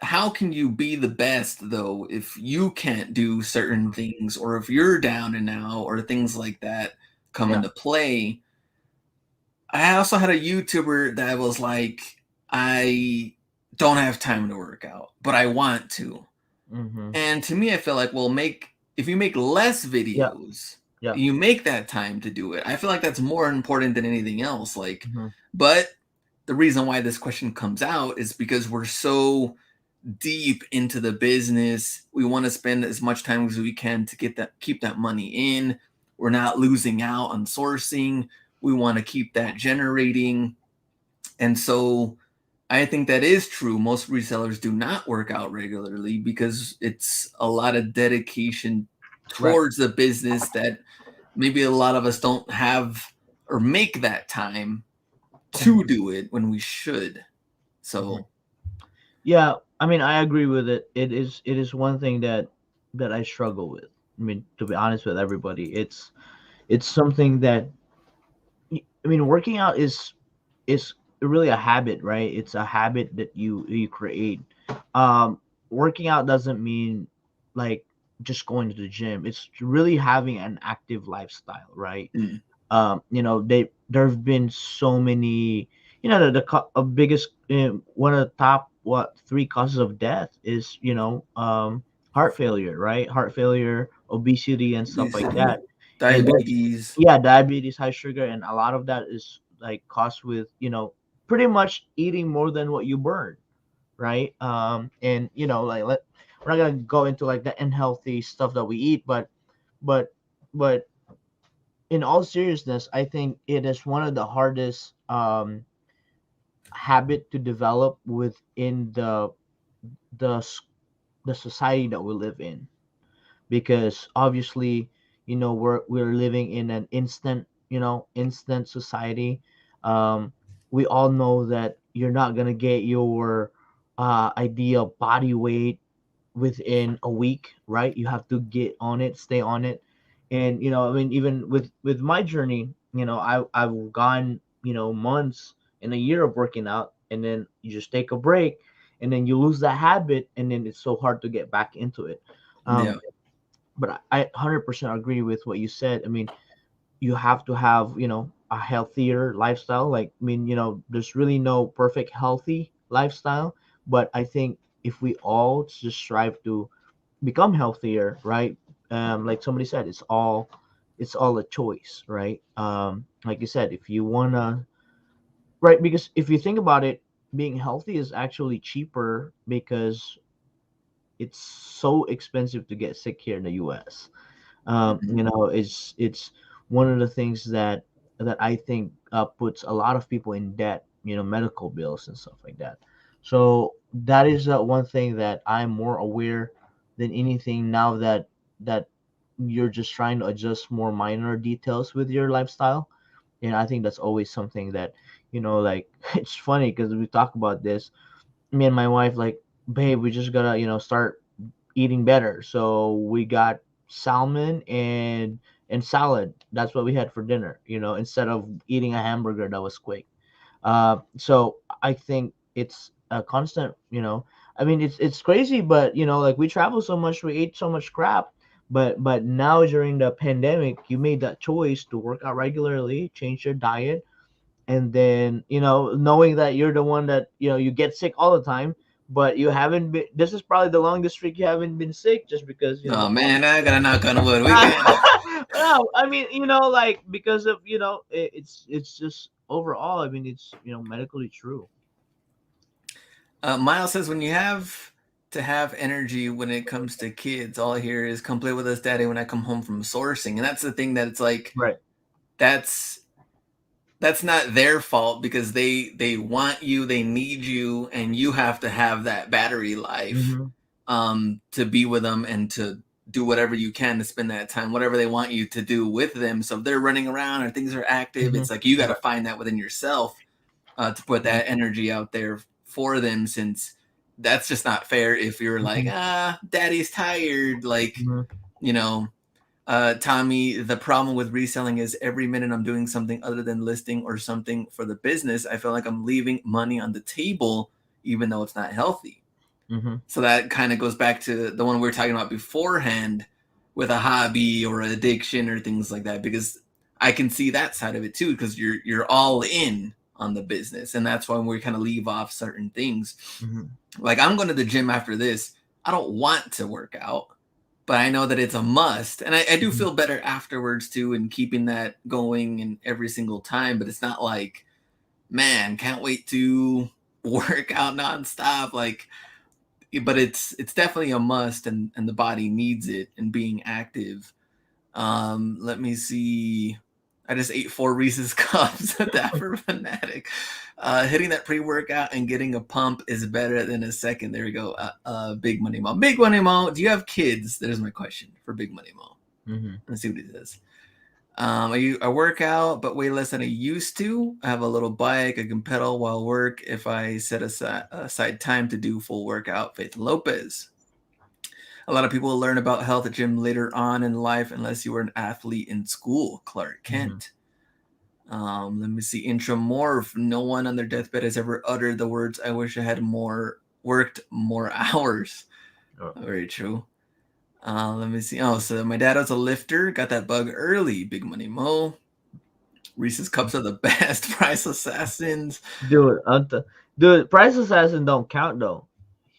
how can you be the best though if you can't do certain things, or if you're down and out or things like that come Yeah. into play? I also had a YouTuber that was like, I don't have time to work out, but I want to. Mm-hmm. And to me, I feel like, well, if you make less Yeah. videos, Yeah. you make that time to do it. I feel like that's more important than anything else. Like, Mm-hmm. but the reason why this question comes out is because we're so deep into the business. We want to spend as much time as we can to keep that money in. We're not losing out on sourcing. We want to keep that generating. And so I think that is true. Most resellers do not work out regularly because it's a lot of dedication Right. towards the business that maybe a lot of us don't have or make that time to do it when we should. So Yeah. I mean, I agree with it. It is one thing that I struggle with. I mean, to be honest with everybody, it's something that I mean, working out is really a habit, right? It's a habit that you create. Um, Working out doesn't mean like just going to the gym. It's really having an active lifestyle, right? mm, There have been so many. The biggest one of the top what three causes of death is heart failure, right? Heart failure, obesity, and stuff like that. And diabetes. yeah, diabetes, high sugar, and a lot of that is like cost with, pretty much eating more than what you burn, right? And like we're not gonna go into like the unhealthy stuff that we eat, but but in all seriousness, I think it is one of the hardest habit to develop within the s- the society that we live in, because obviously, we're living in an instant society. um we all know that you're not gonna get your ideal body weight within a week, right? You have to get on it, stay on it. And I mean, even with my journey, I've gone, months and a year of working out, and then you just take a break, and then you lose that habit, and then it's so hard to get back into it. Yeah. um but I 100% agree with what you said. I mean, you have to have, a healthier lifestyle. Like, I mean, there's really no perfect healthy lifestyle, but I think if we all just strive to become healthier, right? Like somebody said, it's all a choice, right? Like you said, if you wanna, right? Because if you think about it, being healthy is actually cheaper because it's so expensive to get sick here in the US. Mhm. It's one of the things that I think puts a lot of people in debt, medical bills and stuff like that. So that is one thing that I'm more aware than anything now, that you're just trying to adjust more minor details with your lifestyle. And I think that's always something that, like, it's funny because we talk about this, me and my wife, like, babe, we just gotta, start eating better. So we got salmon and salad. That's what we had for dinner, instead of eating a hamburger that was quick. So I think it's a constant, I mean, it's crazy, but like, we travel so much, we ate so much crap. But now during the pandemic, you made that choice to work out regularly, change your diet, and then, knowing that you're the one that, you get sick all the time, but you haven't been, this is probably the longest streak you haven't been sick, just because, Oh man, I gotta knock on wood. We can. no, I mean, like, because of, it's just overall, I mean, it's, medically true. Miles says when you have to have energy when it comes to kids, all I hear is "come play with us, daddy" when I come home from sourcing, and that's the thing that it's like Right. that's that's not their fault because they want you, they need you, and you have to have that battery life Mm-hmm. to be with them and to do whatever you can to spend that time, whatever they want you to do with them. So if they're running around or things are active, Mm-hmm. it's like you got to Right. find that within yourself to put that energy out there for them, since that's just not fair if you're like, Mm-hmm. daddy's tired, like, Mm-hmm. you know, Tommy, the problem with reselling is every minute I'm doing something other than listing or something for the business, I feel like I'm leaving money on the table, even though it's not healthy. Mm-hmm. So that kind of goes back to the one we were talking about beforehand with a hobby or addiction or things like that, because I can see that side of it too, because you're all in on the business, and that's why we kind of leave off certain things. Mm-hmm. Like, I'm going to the gym after this. I don't want to work out, but I know that it's a must. And I do Mm-hmm. feel better afterwards too, and keeping that going and every single time. But it's not like, man, can't wait to work out nonstop. Like, but it's definitely a must, and the body needs it, and being active. Let me see. I just ate 4 Reese's cups. Dapper fanatic. Hitting that pre-workout and getting a pump is better than a second. There we go. Big Money Mo. Big Money Mo. Do you have kids? There's my question for Big Money Mo. Mm-hmm. Let's see what he says. I work out, but way less than I used to. I have a little bike. I can pedal while work if I set aside time to do full workout. Faith Lopez. A lot of people learn about health at gym later on in life unless you were an athlete in school. Clark Mm-hmm. Kent. Let me see. Intramorph. No one on their deathbed has ever uttered the words, "I wish I had worked more hours." Oh. Very true. Let me see. Oh, so my dad was a lifter. Got that bug early. Big Money Mo. Reese's Cups are the best. Price Assassins. Dude, dude, Price Assassin don't count though.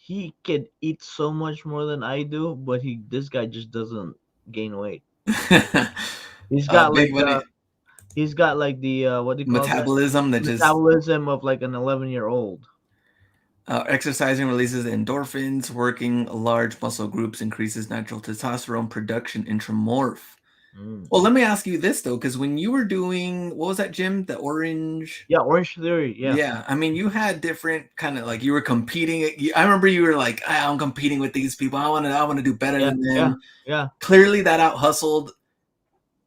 He can eat so much more than I do, but this guy just doesn't gain weight. He's got Big like Money. He's got like the what do you call that? metabolism that just Metabolism of like an 11-year-old. exercising releases endorphins. Working large muscle groups increases natural testosterone production intramorph. Mm. Well, let me ask you this though, because when you were doing what was that, Jim? The orange. Yeah, Orange Theory. Yeah. Yeah, I mean, you had different kind of like you were competing. I remember you were like, "Ah, I'm competing with these people. I want to do better Yeah. than Yeah. them." Yeah. Clearly, that out hustled.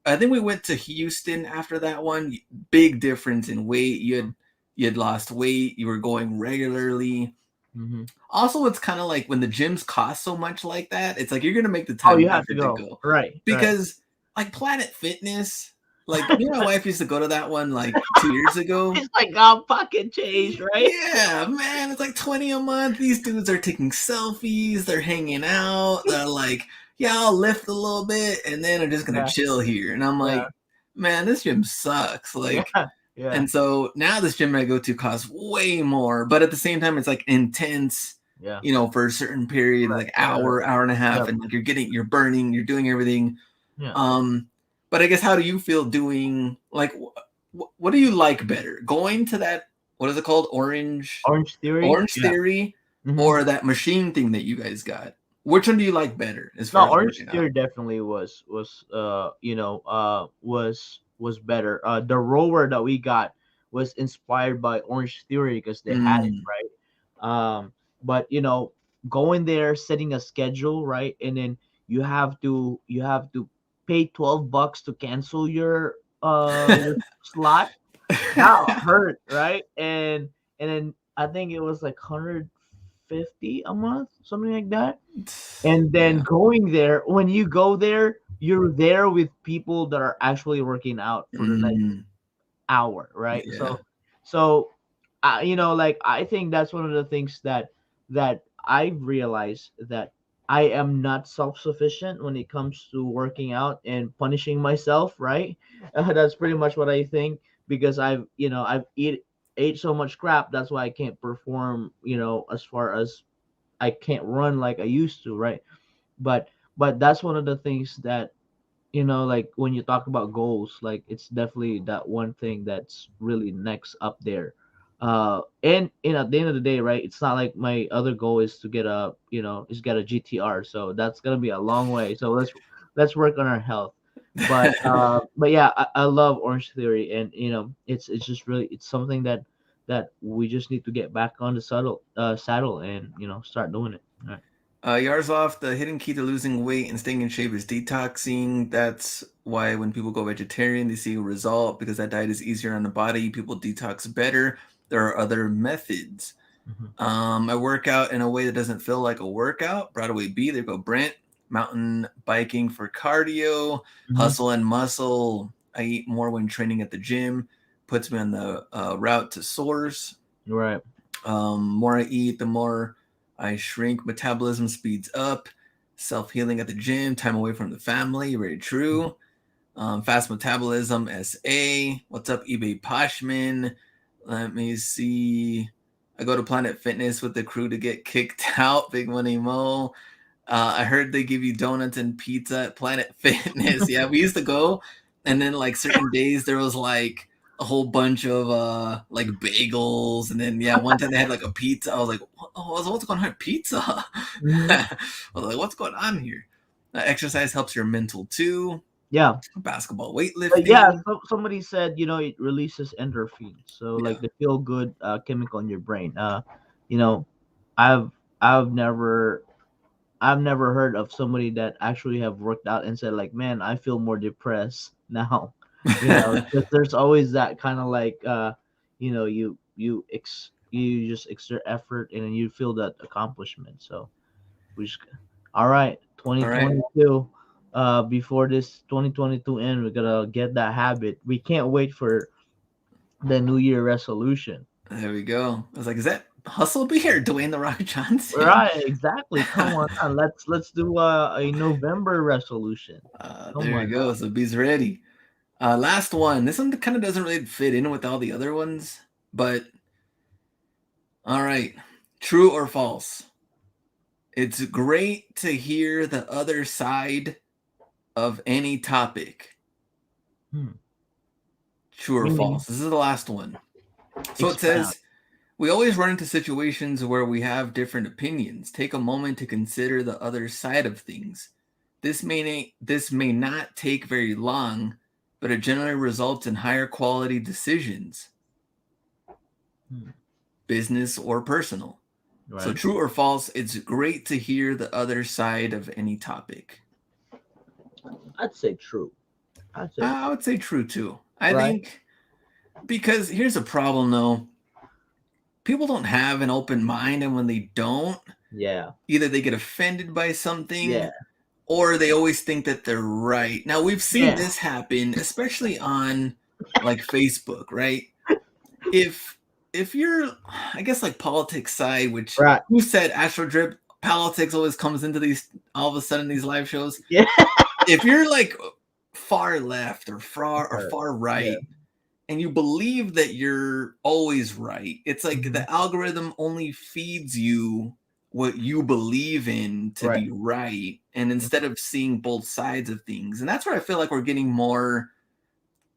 I think we went to Houston after that one. Big difference in weight. You had lost weight. You were going regularly. Mm-hmm. Also, it's kind of like when the gyms cost so much like that, it's like you're gonna make the Oh, time you and have to effort to go. go. Right. Right. Because like Planet Fitness, like me and my wife used to go to that one like 2 years ago. It's like pocket change, right? Yeah, man, it's like 20 a month. These dudes are taking selfies, they're hanging out, they're like, yeah, I'll lift a little bit and then I'm just gonna Yeah. chill here. And I'm Yeah. like, man, this gym sucks. Like, Yeah. Yeah. and so now this gym I go to costs way more, but at the same time, it's like intense, Yeah. for a certain period, Right. like Right. hour and a half, Yeah. and like you're burning, you're doing everything. Yeah. Um, but I guess how do you feel doing like what do you like better? Going to that what is it called? Orange Theory. Orange Yeah. Theory Hmm. or that machine thing that you guys got? Which one do you like better as far No, as Orange working out? Theory definitely was better. The rower that we got was inspired by Orange Theory because they had it, Mm, right? But going there, setting a schedule, right, and then you have to pay $12 to cancel your slot. That hurt, right? And then I think it was like 150 a month, something like that. And then yeah. going there, when you go there, you're there with people that are actually working out for the next Mm, hour, right? yeah. So like I think that's one of the things that I've realized, that I am not self-sufficient when it comes to working out and punishing myself, right? That's pretty much what I think, because I've ate so much crap. That's why I can't perform, as far as I can't run like I used to, right? But that's one of the things that, like when you talk about goals, like it's definitely that one thing that's really next up there. And at the end of the day, right, it's not like my other goal is to get a GTR, so that's gonna be a long way. So let's work on our health. But yeah, I love Orange Theory, and it's just really, it's something that we just need to get back on the saddle and start doing it. All right. Yarzov, the hidden key to losing weight and staying in shape is detoxing. That's why when people go vegetarian, they see a result because that diet is easier on the body. People detox better. There are other methods. Mhm. I work out in a way that doesn't feel like a workout. Broadway B, there go Brent. Mountain biking for cardio, Mhm. hustle and muscle. I eat more when training at the gym, puts me on the route to source. Right. More I eat, the more I shrink. Metabolism speeds up. Self healing at the gym. Time away from the family. Very true. Fast metabolism. SA. What's up, eBay Poshman? Let me see. I go to Planet Fitness with the crew to get kicked out. Big Money Mo. I heard they give you donuts and pizza at Planet Fitness. Yeah, we used to go, and then like certain days there was like a whole bunch of like bagels, and then yeah, one time they had like a pizza. I was like, what's going on? Pizza? Mhm. I was like, what's going on here? Exercise helps your mental too. Yeah. Basketball Yeah, weightlifting. somebody said, it releases endorphins, so Yeah. like the feel good chemical in your brain. You know, I've I've never I've never heard of somebody that actually have worked out and said like, man, I feel more depressed now. Because there's always that kind of like, you just exert effort and then you feel that accomplishment. So we just all right, All right. 2022. Before this 2022 end, we're gonna get that habit. We can't wait for the New Year resolution. There we go. I was like, is that Hustle Bee or Dwayne the Rock Johnson? Right, exactly. Come on, let's do a November resolution. Come There we on go. now. So Bee's ready. Last one. This one kind of doesn't really fit in with all the other ones, but all right. True or false? It's great to hear the other side of any topic. Hmm. True or Meaning, false? This is the last one. So it expound. says, we always run into situations where we have different opinions. Take a moment to consider the other side of things. This may not take very long, but it generally results in higher quality decisions, Hmm. business or personal. So Right? true or false, it's great to hear the other side of any topic. I'd say true. I'd say I would say true too. I right. think because here's a problem though. People don't have an open mind, and when they don't, Yeah. either they get offended by Yeah. something or they always think that they're right. Now we've seen Yeah. this happen, especially on like Facebook, right? If if you're, I guess, like politics side, which Right. who said Astro Drip politics always comes into these all of a sudden these live shows. Yeah. If you're like far left or far Yeah. right, and you believe that you're always right, it's like Hmm. the algorithm only feeds you what you believe in to Right. be right, and instead of seeing both sides of things. And that's where I feel like we're getting more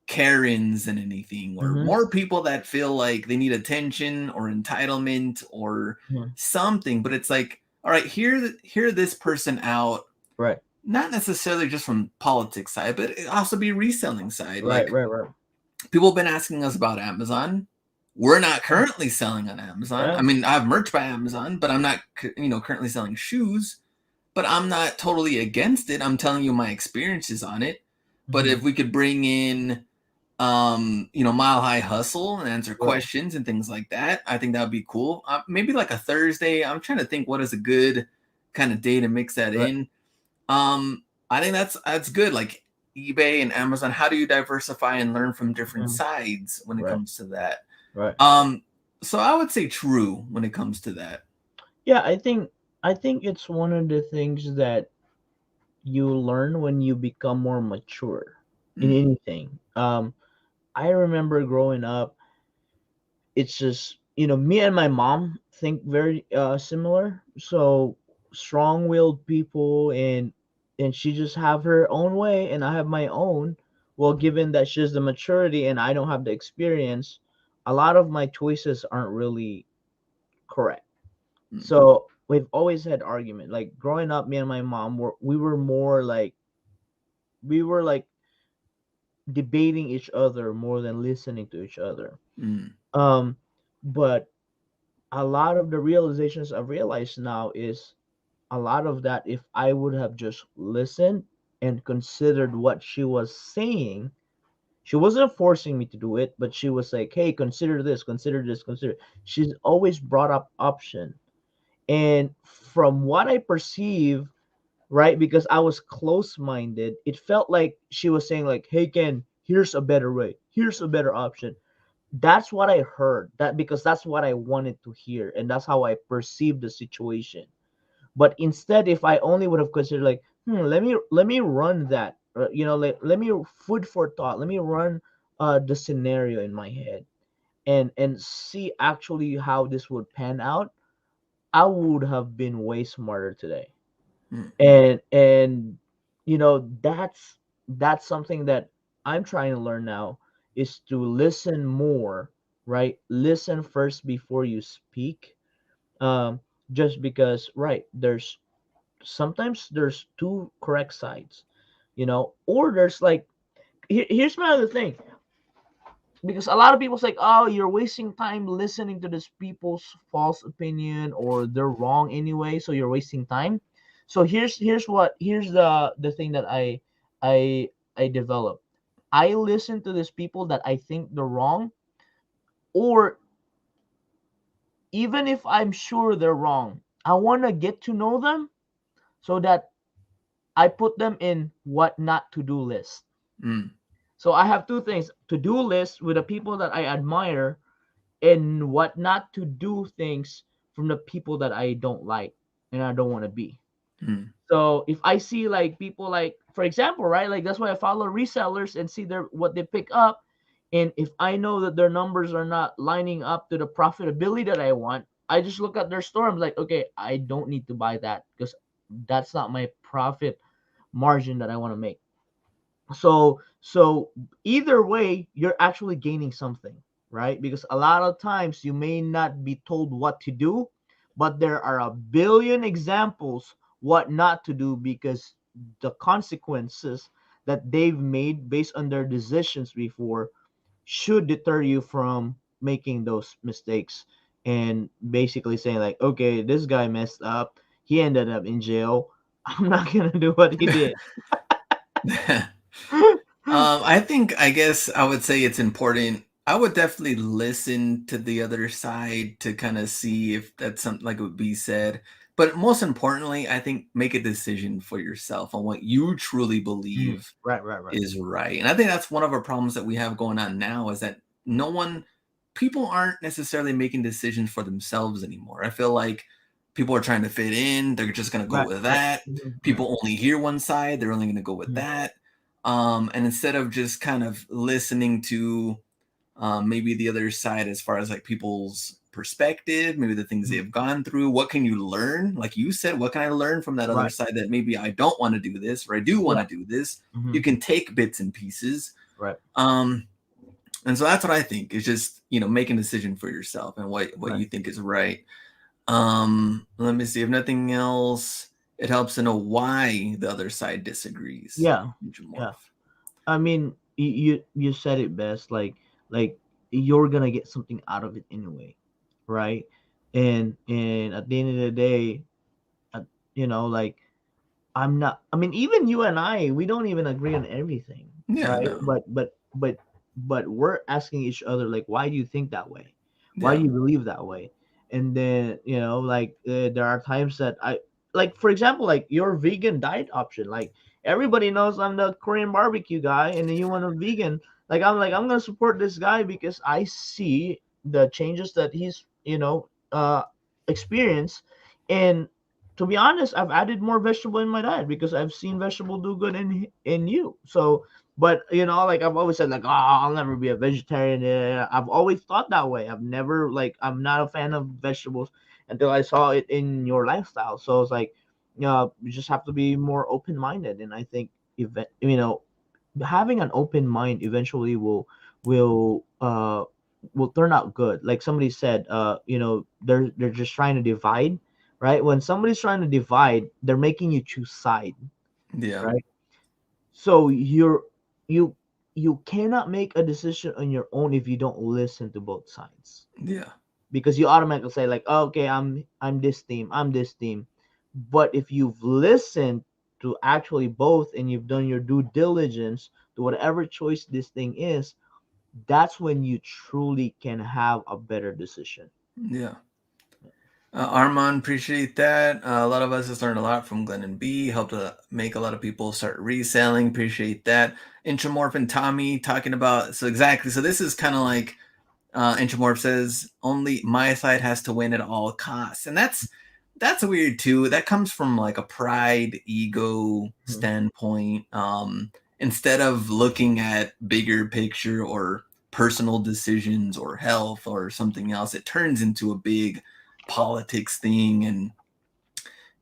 Karens than anything, or Hmm. more people that feel like they need attention or entitlement or Hmm. something. But it's like, all right, hear this person out, Right. not necessarily just from politics side, but it also be reselling side. Right. Like, Right. Right. people have been asking us about Amazon. We're not currently selling on Amazon. I Right. mean, I have merch by Amazon, but I'm not, currently selling shoes. But I'm not totally against it. I'm telling you my experiences on it. But Hmm. if we could bring in, Mile High Hustle and answer Right. questions and things like that, I think that would be cool. Maybe like a Thursday. I'm trying to think what is a good kind of day to mix that Right. in. I think that's good. Like eBay and Amazon, how do you diversify and learn from different Mhm. sides when it Right. comes to that? Right. Um, so I would say true when it comes to that. Yeah. I think it's one of the things that you learn when you become more mature in Mm, anything. I remember growing up, it's just, me and my mom think very similar. So strong-willed people, and she just have her own way and I have my own. Well, given that she has the maturity and I don't have the experience, a lot of my choices aren't really correct. mm, So we've always had argument. Like growing up, me and my mom we were more like, we were like debating each other more than listening to each other. mm, Um, but a lot of the realizations I've realized now is a lot of that, if I would have just listened and considered what she was saying, she wasn't forcing me to do it, but she was like, hey, consider this, consider this, consider. She's always brought up option. And from what I perceive, right, because I was close minded, it felt like she was saying, like, hey, Ken, here's a better way, here's a better option. That's what I heard, that because that's what I wanted to hear, and that's how I perceived the situation. But instead, if I only would have considered, like, let me run that, let me food for thought, let me run the scenario in my head, and see actually how this would pan out, I would have been way smarter today. mm, And that's something that I'm trying to learn now, is to listen more, right? Listen first before you speak. um just because, right, there's two correct sides, or there's like, here's my other thing, because a lot of people say, oh, you're wasting time listening to this people's false opinion, or they're wrong anyway, so you're wasting time. So here's the thing that I developed. I listen to these people that I think they're wrong, or even if I'm sure they're wrong, I want to get to know them, so that I put them in what not to do list. mm, So I have two things: to do list with the people that I admire, and what not to do things from the people that I don't like and I don't want to be. mm, So if I see like people, like for example, right, like that's why I follow resellers and see their what they pick up. And if I know that their numbers are not lining up to the profitability that I want, I just look at their store. I'm like, okay, I don't need to buy that because that's not my profit margin that I want to make. So either way, you're actually gaining something, right? Because a lot of times you may not be told what to do, but there are a billion examples what not to do, because the consequences that they've made based on their decisions before should deter you from making those mistakes, and basically saying like, okay, this guy messed up, he ended up in jail, I'm not gonna do what he did. I think, I guess I would say it's important. I would definitely listen to the other side to kind of see if that's something like would be said. But most importantly, I think make a decision for yourself on what you truly Mhm. believe Right, right, right. is right. And I think that's one of our problems that we have going on now is that no one, people aren't necessarily making decisions for themselves anymore. I feel like people are trying to fit in. They're just going to go Right, with right. that. Right. People only hear one side. They're only going to go with Mhm. that. And instead of just kind of listening to maybe the other side as far as like people's perspective, maybe the things Mhm. they've gone through, what can you learn? Like you said, what can I learn from that other Right. side that maybe I don't want to do this or I do want Yeah. to do this? You Mhm. can take bits and pieces. Right. Um, and so that's what I think is just, making a decision for yourself and what Right. you think is right. Let me see. If nothing else, it helps to know why the other side disagrees. Yeah. Yeah. Morph. I mean, you said it best. Like you're gonna get something out of it anyway, right? And at the end of the day, uh, like I'm not. I mean, even you and I, we don't even agree on everything, Yeah, right? no. But we're asking each other like, why do you think that way? Why Yeah. do you believe that way? And then like there are times that like, for example, like your vegan diet option. Like everybody knows I'm the Korean barbecue guy, and then you want a vegan. Like I'm gonna support this guy because I see the changes that he's experienced, and to be honest, I've added more vegetable in my diet because I've seen vegetable do good in you. So, but like I've always said, like, oh, I'll never be a vegetarian. I've always thought that way. I've never like I'm not a fan of vegetables until I saw it in your lifestyle. So it's like, you just have to be more open minded, and I think if having an open mind eventually will uh will turn out good. Like somebody said, they're just trying to divide, right? When somebody's trying to divide, they're making you choose side, Yeah. right? So you you cannot make a decision on your own if you don't listen to both sides, Yeah. because you automatically say like, oh, okay, I'm this team, I'm this team. But if you've listened to actually both and you've done your due diligence to whatever choice this thing is, that's when you truly can have a better decision. Yeah. Armand, appreciate that. A lot of us has learned a lot from Glenn and B. Helped to make a lot of people start reselling. Appreciate that. Intramorph and Tommy talking about, so exactly. So this is kind of like Intramorph says only my side has to win at all costs, and that's weird too. That comes from like a pride, ego Mhm. standpoint. Instead of looking at bigger picture or personal decisions or health or something else, it turns into a big politics thing and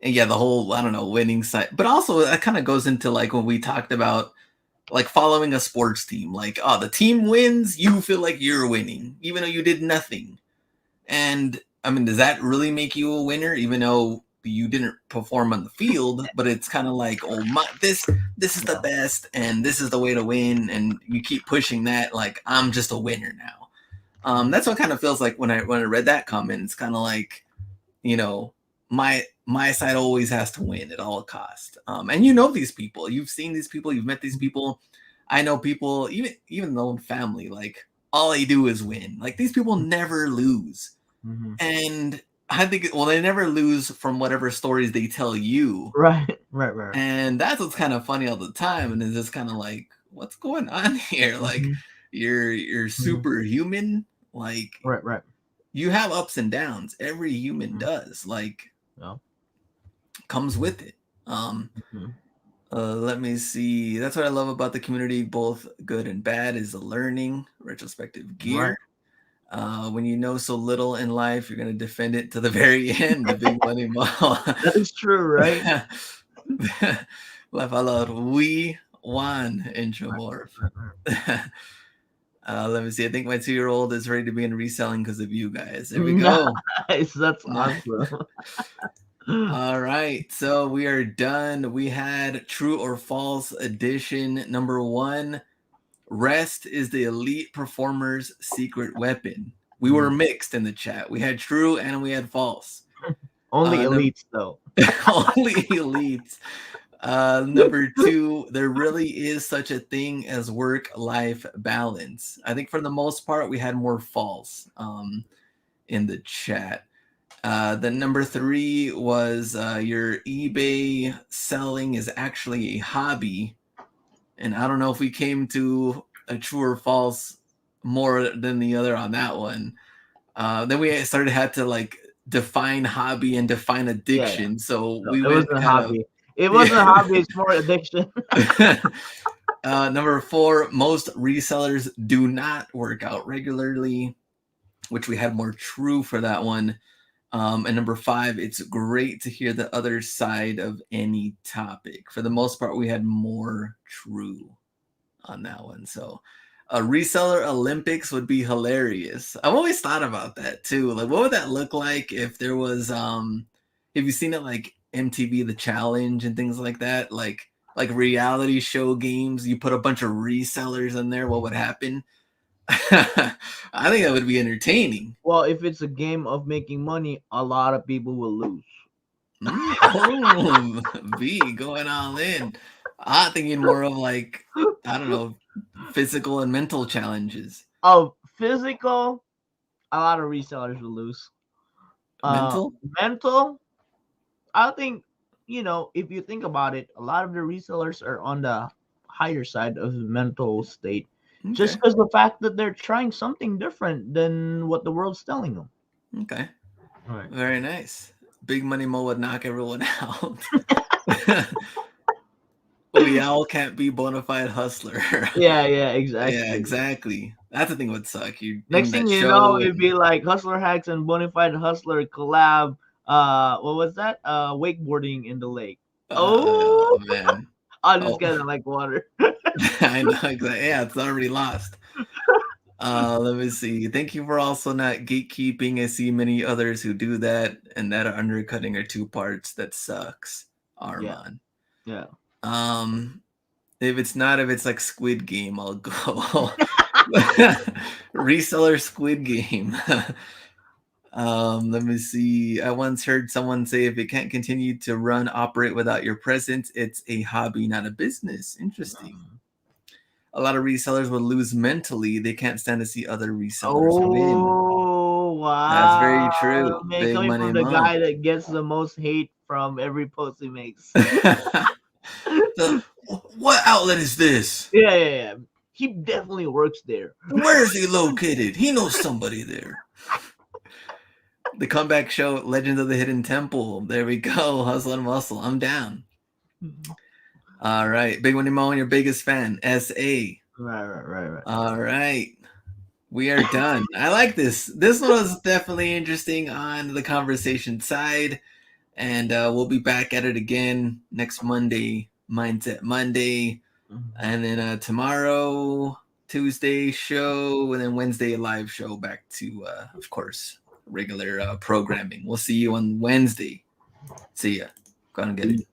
yeah, the whole I don't know winning side. But also that kind of goes into like when we talked about like following a sports team. Like, oh, the team wins, you feel like you're winning, even though you did nothing. And I mean, does that really make you a winner, even though you didn't perform on the field? But it's kind of like, oh my, this is the Yeah. best, and this is the way to win, and you keep pushing that. Like, I'm just a winner now. Mhm. That's what kind of feels like when I read that comment. It's kind of like, you know, my side always has to win at all cost. And you know these people, you've seen these people, you've met these people. I know people, even their own family, like all they do is win. Like these people never lose, Mhm. and I think well they never lose from whatever stories they tell you, Right, right, right. and that's what's kind of funny all the time. And it's just kind of like, what's going on here? Like Mhm. you're Mhm. superhuman. Like Right, right. you have ups and downs. Every human Mhm. does. Like Yeah. comes with it. Um, Mhm. let me see. That's what I love about the community, both good and bad, is the learning, retrospective Right. gear. When you know so little in life, you're going to defend it to the very end. The big money model. That is true, right? Laugh out loud. We one introvert. Let me see. I think my 2-year-old is ready to be in reselling because of you guys. There we go. Nice. That's awesome. All right. So we are done. We had true or false edition number 1. Rest is the elite performer's secret weapon. We were mixed in the chat. We had true and we had false. Only elites, though. Only elites. Number 2, there really is such a thing as work-life balance. I think for the most part, we had more false in the chat. The number 3 was your eBay selling is actually a hobby. And I don't know if we came to a true or false more than the other on that one. Then we had to like define hobby and define addiction. Yeah. So No, we it went wasn't a kind hobby. It wasn't a hobby. It's more addiction. Number 4, most resellers do not work out regularly, which we had more true for that one. And number 5, it's great to hear the other side of any topic. For the most part, we had more true on that one. So a reseller Olympics would be hilarious. I've always thought about that too. Like, what would that look like if there was have you seen it like MTV The Challenge and things like that? Like reality show games, you put a bunch of resellers in there, what would happen? I think that would be entertaining. Well, if it's a game of making money, a lot of people will lose. Oh, B going all in. I'm thinking more of like, I don't know, physical and mental challenges. Of physical, a lot of resellers will lose. Mental? Mental, I think, if you think about it, a lot of the resellers are on the higher side of the mental state. Okay. Just because the fact that they're trying something different than what the world's telling them. Okay. Right. Very nice. Big Money Mo would knock everyone out. We all can't be bona fide hustler. Yeah, exactly. Yeah, exactly. That's the thing would suck. You Next thing you know, it'd be like Hustler Hacks and Bonafide Hustler collab. What was that? Wakeboarding in the lake. Oh man. I just kind of like water. I know exactly. Yeah, it's already lost. Let me see. Thank you for also not gatekeeping. I see many others who do that, and that undercutting are 2 parts. That sucks, Armand. Yeah. If it's like Squid Game, I'll go. Reseller Squid Game. Let me see. I once heard someone say if it can't continue to operate without your presence, it's a hobby, not a business. Interesting. A lot of resellers will lose mentally. They can't stand to see other resellers win. Oh, wow. That's very true. Man, Big coming Money from the Mo. guy that gets the most hate from every post he makes. So, what outlet is this? Yeah. He definitely works there. Where is he located? He knows somebody there. The comeback show, Legends of the Hidden Temple. There we go. Hustle and Muscle. I'm down. All right. Big Money Mo and your biggest fan, SA. Right. All right. We are done. I like this. This one was definitely interesting on the conversation side. And we'll be back at it again next Monday, Mindset Monday. And then tomorrow, Tuesday show, and then Wednesday live show back to, of course, regular programming. We'll see you on Wednesday. See ya. Go and get it.